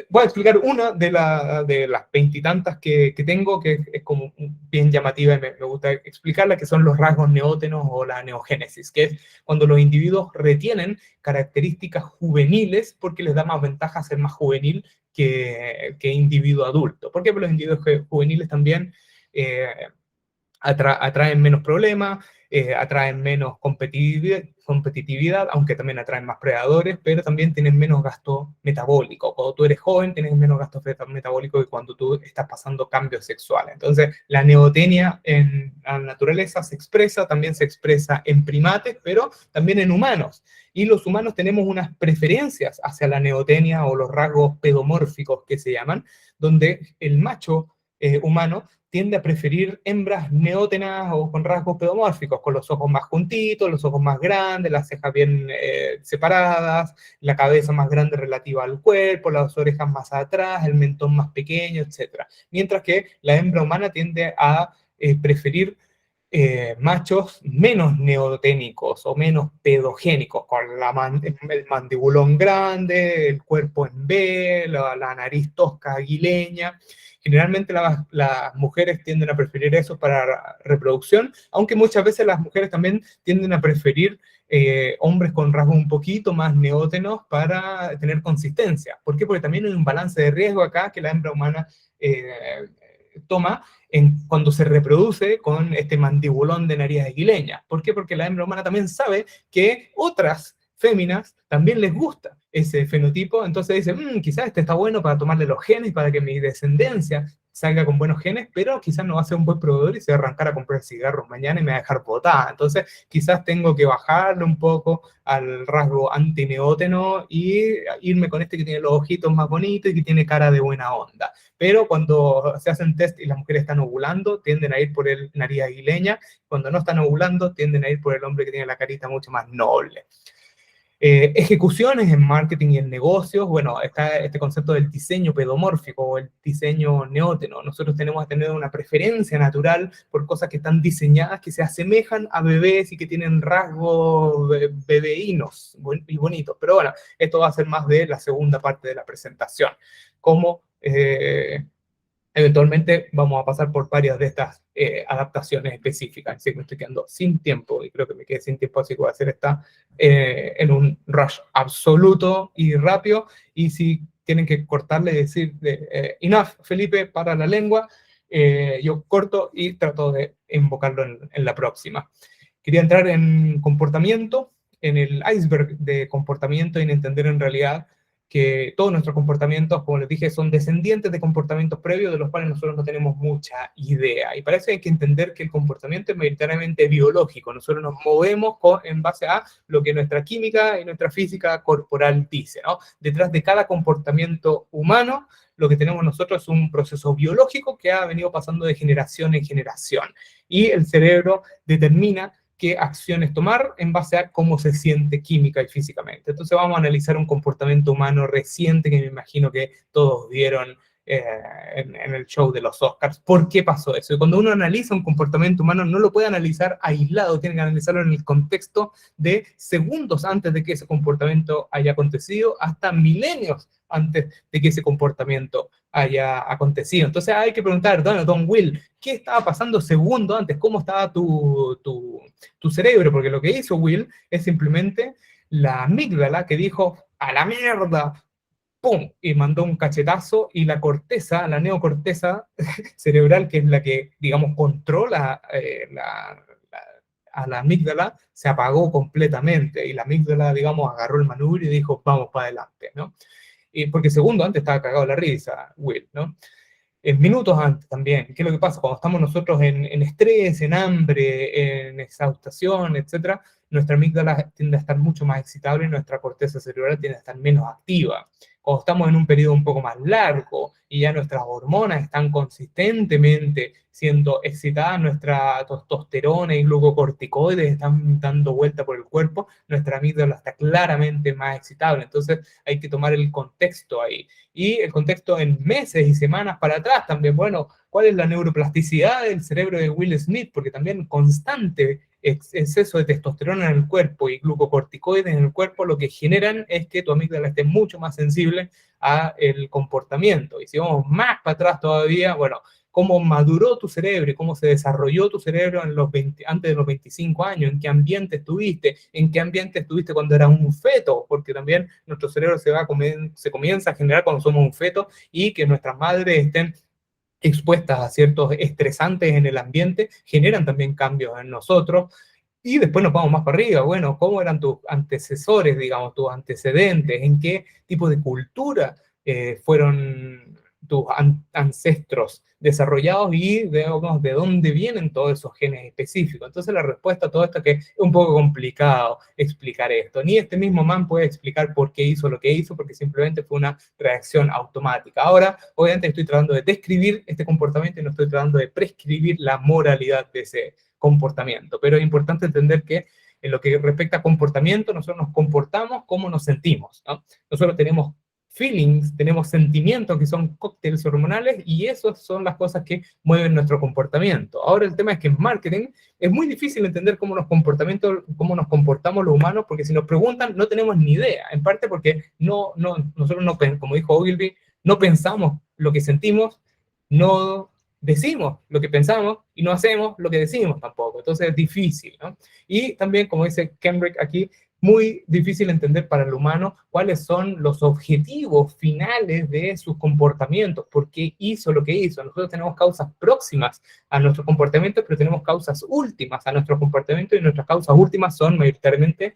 S1: Voy a explicar una de las 20 y tantas que tengo, que es como bien llamativa y me gusta explicarla, que son los rasgos neótenos o la neogénesis, que es cuando los individuos retienen características juveniles porque les da más ventaja ser más juvenil que individuo adulto. ¿Por qué? Porque los individuos juveniles también atraen menos problemas, atraen menos competitividad, aunque también atraen más predadores, pero también tienen menos gasto metabólico. Cuando tú eres joven, tienes menos gasto metabólico que cuando tú estás pasando cambios sexuales. Entonces, la neotenia en la naturaleza también se expresa en primates, pero también en humanos. Y los humanos tenemos unas preferencias hacia la neotenia o los rasgos pedomórficos que se llaman, donde el macho humano tiende a preferir hembras neótenas o con rasgos pedomórficos, con los ojos más juntitos, los ojos más grandes, las cejas bien separadas, la cabeza más grande relativa al cuerpo, las orejas más atrás, el mentón más pequeño, etc. Mientras que la hembra humana tiende a preferir machos menos neoténicos o menos pedogénicos, con el mandibulón grande, el cuerpo en V, la nariz tosca aguileña. Generalmente las mujeres tienden a preferir eso para reproducción, aunque muchas veces las mujeres también tienden a preferir hombres con rasgos un poquito más neótenos para tener consistencia. ¿Por qué? Porque también hay un balance de riesgo acá que la hembra humana toma cuando se reproduce con este mandibulón de nariz aguileña. ¿Por qué? Porque la hembra humana también sabe que otras féminas también les gusta ese fenotipo, entonces dice, quizás este está bueno para tomarle los genes, para que mi descendencia salga con buenos genes, pero quizás no va a ser un buen proveedor y se va a arrancar a comprar cigarros mañana y me va a dejar botada. Entonces quizás tengo que bajarle un poco al rasgo antineóteno y irme con este que tiene los ojitos más bonitos y que tiene cara de buena onda. Pero cuando se hacen test y las mujeres están ovulando, tienden a ir por el nariz aguileña. Cuando no están ovulando, tienden a ir por el hombre que tiene la carita mucho más noble. Ejecuciones en marketing y en negocios, bueno, está este concepto del diseño pedomórfico o el diseño neóteno. Nosotros tenemos que tener una preferencia natural por cosas que están diseñadas, que se asemejan a bebés y que tienen rasgos bebeínos y bonitos. Pero bueno, esto va a ser más de la segunda parte de la presentación. Como eventualmente vamos a pasar por varias de estas adaptaciones específicas. Así que me estoy quedando sin tiempo y creo que me quedé sin tiempo, así que voy a hacer esta en un rush absoluto y rápido. Y si tienen que cortarle y decir enough, Felipe, para la lengua, yo corto y trato de invocarlo en la próxima. Quería entrar en comportamiento, en el iceberg de comportamiento y en entender en realidad que todos nuestros comportamientos, como les dije, son descendientes de comportamientos previos de los cuales nosotros no tenemos mucha idea. Y para eso hay que entender que el comportamiento es mayoritariamente biológico. Nosotros nos movemos en base a lo que nuestra química y nuestra física corporal dice, ¿no? Detrás de cada comportamiento humano, lo que tenemos nosotros es un proceso biológico que ha venido pasando de generación en generación. Y el cerebro determina qué acciones tomar en base a cómo se siente química y físicamente. Entonces vamos a analizar un comportamiento humano reciente que me imagino que todos vieron en el show de los Oscars. ¿Por qué pasó eso? Y cuando uno analiza un comportamiento humano, no lo puede analizar aislado, tiene que analizarlo en el contexto de segundos antes de que ese comportamiento haya acontecido, hasta milenios antes de que ese comportamiento haya acontecido. Entonces hay que preguntar, Don Will, ¿qué estaba pasando segundos antes? ¿Cómo estaba tu cerebro? Porque lo que hizo Will es simplemente la amígdala que dijo, ¡a la mierda! ¡Pum! Y mandó un cachetazo, y la corteza, la neocorteza cerebral, que es la que, digamos, controla a la amígdala, se apagó completamente, y la amígdala, digamos, agarró el manubrio y dijo, vamos para adelante, ¿no? Y porque segundo antes estaba cagado la risa, Will, ¿no? En minutos antes también. ¿Qué es lo que pasa? Cuando estamos nosotros en estrés, en hambre, en exhaustación, etcétera, nuestra amígdala tiende a estar mucho más excitable y nuestra corteza cerebral tiende a estar menos activa. Cuando estamos en un periodo un poco más largo y ya nuestras hormonas están consistentemente siendo excitadas, nuestra testosterona y glucocorticoides están dando vuelta por el cuerpo, nuestra amígdala está claramente más excitable. Entonces hay que tomar el contexto ahí. Y el contexto en meses y semanas para atrás también. Bueno, ¿cuál es la neuroplasticidad del cerebro de Will Smith? Porque también constante exceso de testosterona en el cuerpo y glucocorticoides en el cuerpo lo que generan es que tu amígdala esté mucho más sensible a el comportamiento. Y si vamos más para atrás todavía, bueno, cómo maduró tu cerebro y cómo se desarrolló tu cerebro en los antes de los 25 años, en qué ambiente estuviste cuando eras un feto, porque también nuestro cerebro se comienza a generar cuando somos un feto, y que nuestras madres estén expuestas a ciertos estresantes en el ambiente, generan también cambios en nosotros. Y después nos vamos más para arriba, bueno, ¿cómo eran tus antecesores, digamos, tus antecedentes? ¿En qué tipo de cultura fueron tus ancestros desarrollados, y digamos, de dónde vienen todos esos genes específicos? Entonces la respuesta a todo esto, que es un poco complicado explicar esto, ni este mismo man puede explicar por qué hizo lo que hizo, porque simplemente fue una reacción automática. Ahora, obviamente estoy tratando de describir este comportamiento y no estoy tratando de prescribir la moralidad de ese comportamiento, pero es importante entender que en lo que respecta a comportamiento, nosotros nos comportamos como nos sentimos, ¿no? Nosotros tenemos feelings, tenemos sentimientos que son cócteles hormonales, y esas son las cosas que mueven nuestro comportamiento. Ahora el tema es que en marketing es muy difícil entender cómo nos comportamos los humanos, porque si nos preguntan no tenemos ni idea, en parte porque nosotros no, como dijo Ogilvy, no pensamos lo que sentimos, no decimos lo que pensamos y no hacemos lo que decimos tampoco. Entonces es difícil, ¿no? Y también, como dice Kenrick aquí, muy difícil entender para el humano cuáles son los objetivos finales de sus comportamientos, por qué hizo lo que hizo. Nosotros tenemos causas próximas a nuestros comportamientos, pero tenemos causas últimas a nuestros comportamientos, y nuestras causas últimas son mayoritariamente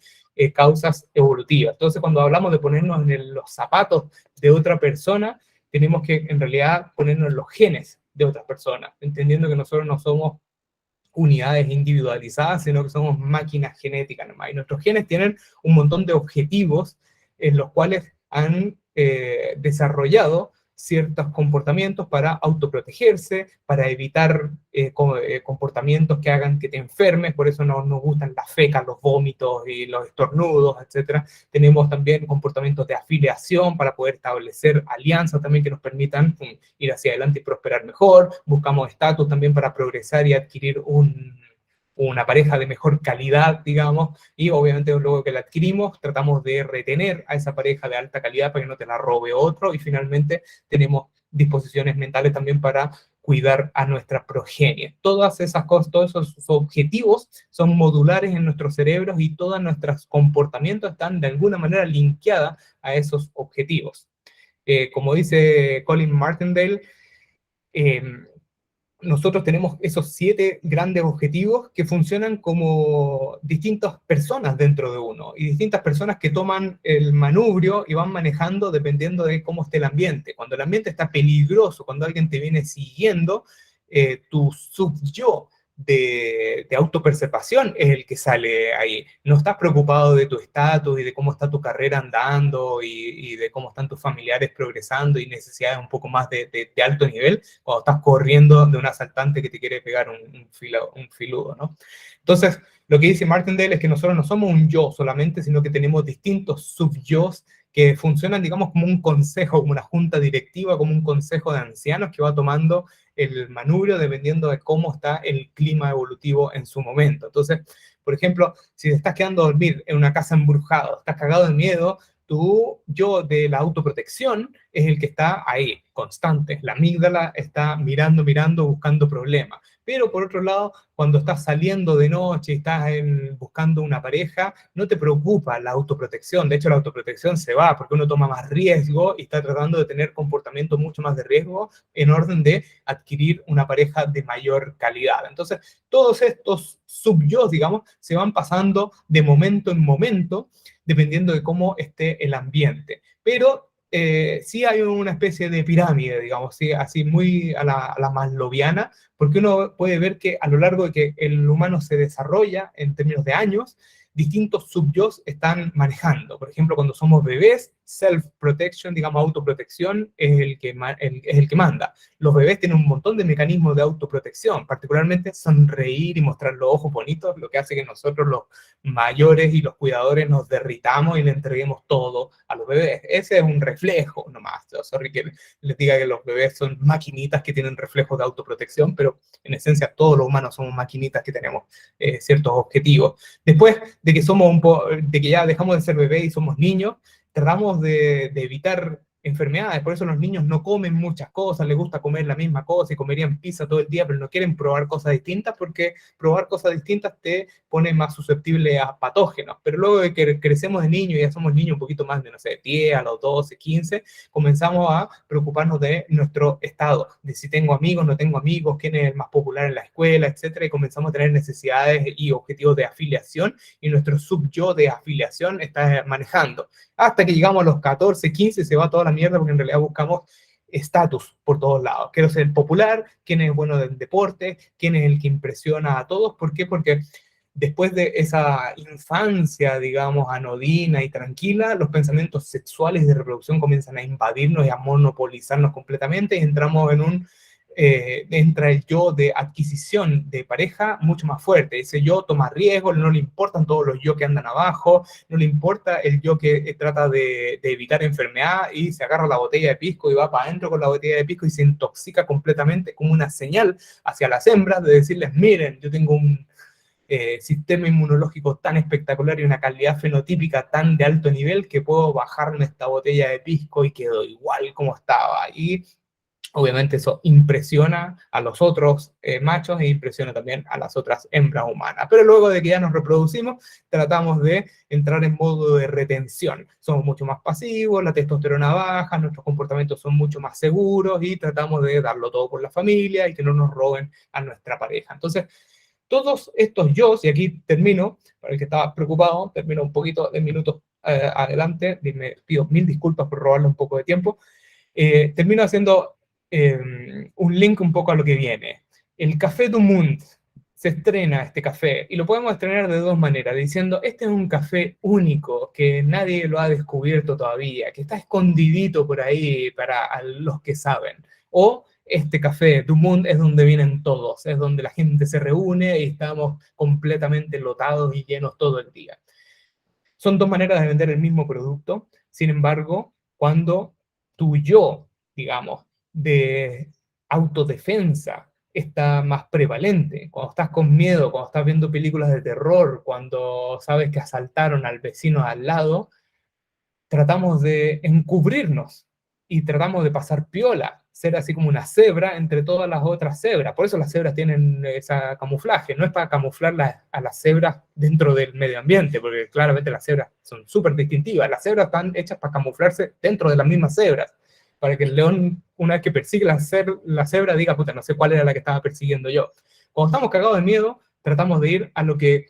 S1: causas evolutivas. Entonces, cuando hablamos de ponernos en los zapatos de otra persona, tenemos que en realidad ponernos en los genes de otras personas, entendiendo que nosotros no somos unidades individualizadas, sino que somos máquinas genéticas nomás. Y nuestros genes tienen un montón de objetivos en los cuales han desarrollado ciertos comportamientos para autoprotegerse, para evitar comportamientos que hagan que te enfermes. Por eso no nos gustan las fecas, los vómitos y los estornudos, etc. Tenemos también comportamientos de afiliación para poder establecer alianzas también que nos permitan ir hacia adelante y prosperar mejor. Buscamos estatus también para progresar y adquirir una pareja de mejor calidad, digamos, y obviamente luego que la adquirimos, tratamos de retener a esa pareja de alta calidad para que no te la robe otro, y finalmente tenemos disposiciones mentales también para cuidar a nuestra progenie. Todas esas cosas, todos esos objetivos son modulares en nuestros cerebros, y todos nuestros comportamientos están de alguna manera linkeados a esos objetivos. Como dice Colin Martindale, nosotros tenemos esos 7 grandes objetivos que funcionan como distintas personas dentro de uno, y distintas personas que toman el manubrio y van manejando dependiendo de cómo esté el ambiente. Cuando el ambiente está peligroso, cuando alguien te viene siguiendo, tu sub-yo de autopercepción es el que sale ahí. No estás preocupado de tu estatus y de cómo está tu carrera andando y de cómo están tus familiares progresando y necesidades un poco más de alto nivel, cuando estás corriendo de un asaltante que te quiere pegar un filudo, ¿no? Entonces, Lo que dice Martindale es que nosotros no somos un yo solamente, sino que tenemos distintos subyos que funcionan, digamos, como un consejo, como una junta directiva, como un consejo de ancianos que va tomando el manubrio dependiendo de cómo está el clima evolutivo en su momento. Entonces, por ejemplo, si te estás quedando a dormir en una casa embrujada, estás cagado de miedo, tu yo de la autoprotección es el que está ahí, constante. La amígdala está mirando, mirando, buscando problemas. Pero por otro lado, cuando estás saliendo de noche y estás buscando una pareja, no te preocupa la autoprotección. De hecho, la autoprotección se va porque uno toma más riesgo y está tratando de tener comportamientos mucho más de riesgo en orden de adquirir una pareja de mayor calidad. Entonces, todos estos subyos, digamos, se van pasando de momento en momento, dependiendo de cómo esté el ambiente. Pero sí hay una especie de pirámide, digamos, ¿sí? Así muy a la maslowiana, porque uno puede ver que a lo largo de que el humano se desarrolla en términos de años, distintos subyos están manejando. Por ejemplo, cuando somos bebés, self-protection, digamos, autoprotección, es el que manda. Los bebés tienen un montón de mecanismos de autoprotección, particularmente sonreír y mostrar los ojos bonitos, lo que hace que nosotros los mayores y los cuidadores nos derritamos y le entreguemos todo a los bebés. Ese es un reflejo nomás. Sorry que les diga que los bebés son maquinitas que tienen reflejos de autoprotección, pero en esencia todos los humanos somos maquinitas que tenemos ciertos objetivos. Después de que de que ya dejamos de ser bebés y somos niños, tratamos de evitar enfermedades, por eso los niños no comen muchas cosas, les gusta comer la misma cosa y comerían pizza todo el día, pero no quieren probar cosas distintas porque probar cosas distintas te pone más susceptible a patógenos. Pero luego de que crecemos de niños y ya somos niños un poquito más de, no sé, 10 a los 12, 15, comenzamos a preocuparnos de nuestro estado, de si tengo amigos, no tengo amigos, quién es el más popular en la escuela, etcétera, y comenzamos a tener necesidades y objetivos de afiliación, y nuestro subyo de afiliación está manejando. Hasta que llegamos a los 14, 15, se va toda la mierda porque en realidad buscamos estatus por todos lados. Quiero ser popular, quién es bueno del deporte, quién es el que impresiona a todos. ¿Por qué? Porque después de esa infancia, digamos, anodina y tranquila, los pensamientos sexuales de reproducción comienzan a invadirnos y a monopolizarnos completamente, y entramos en entra el yo de adquisición de pareja mucho más fuerte. Ese yo toma riesgo, no le importan todos los yo que andan abajo, no le importa el yo que trata de evitar enfermedad y se agarra la botella de pisco y va para adentro con la botella de pisco y se intoxica completamente, como una señal hacia las hembras de decirles, miren, yo tengo un sistema inmunológico tan espectacular y una calidad fenotípica tan de alto nivel que puedo bajarme esta botella de pisco y quedo igual como estaba. Y obviamente eso impresiona a los otros machos e impresiona también a las otras hembras humanas. Pero luego de que ya nos reproducimos, tratamos de entrar en modo de retención. Somos mucho más pasivos, la testosterona baja, nuestros comportamientos son mucho más seguros y tratamos de darlo todo por la familia y que no nos roben a nuestra pareja. Entonces, todos estos yo, y aquí termino, para el que estaba preocupado, termino un poquito de minutos adelante, me pido mil disculpas por robarle un poco de tiempo, termino haciendo un link un poco a lo que viene. El Café du Monde, se estrena este café, y lo podemos estrenar de dos maneras, diciendo, este es un café único, que nadie lo ha descubierto todavía, que está escondidito por ahí para los que saben, o este café du Monde es donde vienen todos, es donde la gente se reúne y estamos completamente lotados y llenos todo el día. Son dos maneras de vender el mismo producto, sin embargo, cuando tu yo, digamos, de autodefensa está más prevalente, cuando estás con miedo, cuando estás viendo películas de terror, cuando sabes que asaltaron al vecino al lado, tratamos de encubrirnos y tratamos de pasar piola, ser así como una cebra entre todas las otras cebras. Por eso las cebras tienen ese camuflaje, no es para camuflar a las cebras dentro del medio ambiente, porque claramente las cebras son súper distintivas. Las cebras están hechas para camuflarse dentro de las mismas cebras, para que el león, una vez que persigue la cebra, diga, puta, no sé cuál era la que estaba persiguiendo yo. Cuando estamos cagados de miedo, tratamos de ir a lo que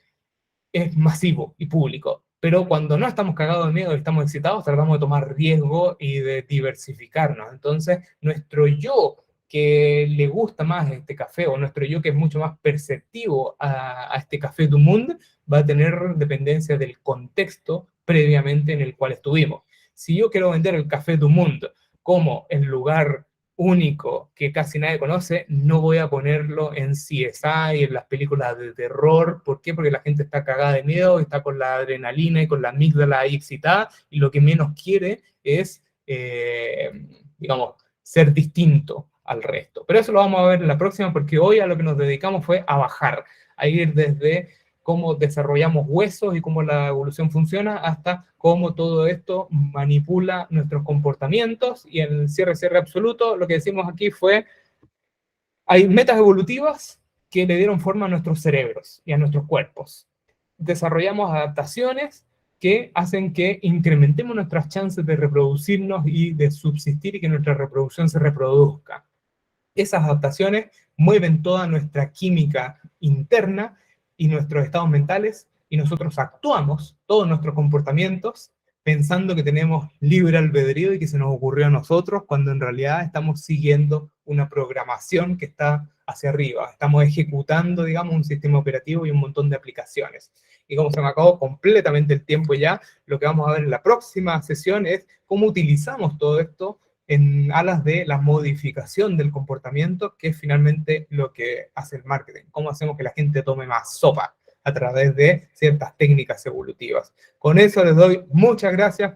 S1: es masivo y público. Pero cuando no estamos cagados de miedo y estamos excitados, tratamos de tomar riesgo y de diversificarnos. Entonces, nuestro yo que le gusta más este café, o nuestro yo que es mucho más perceptivo a este café du monde, va a tener dependencia del contexto previamente en el cual estuvimos. Si yo quiero vender el café du monde como el lugar único que casi nadie conoce, no voy a ponerlo en CSI, en las películas de terror. ¿Por qué? Porque la gente está cagada de miedo, está con la adrenalina y con la amígdala ahí excitada, y lo que menos quiere es, digamos, ser distinto al resto. Pero eso lo vamos a ver en la próxima, porque hoy a lo que nos dedicamos fue a bajar, a ir desde cómo desarrollamos huesos y cómo la evolución funciona, hasta cómo todo esto manipula nuestros comportamientos. Y en el cierre absoluto, lo que decimos aquí fue, hay metas evolutivas que le dieron forma a nuestros cerebros y a nuestros cuerpos. Desarrollamos adaptaciones que hacen que incrementemos nuestras chances de reproducirnos y de subsistir y que nuestra reproducción se reproduzca. Esas adaptaciones mueven toda nuestra química interna y nuestros estados mentales, y nosotros actuamos todos nuestros comportamientos pensando que tenemos libre albedrío y que se nos ocurrió a nosotros, cuando en realidad estamos siguiendo una programación que está hacia arriba. Estamos ejecutando, digamos, un sistema operativo y un montón de aplicaciones. Y como se me acabó completamente el tiempo ya, lo que vamos a ver en la próxima sesión es cómo utilizamos todo esto en alas de la modificación del comportamiento, que es finalmente lo que hace el marketing. Cómo hacemos que la gente tome más sopa a través de ciertas técnicas evolutivas. Con eso les doy muchas gracias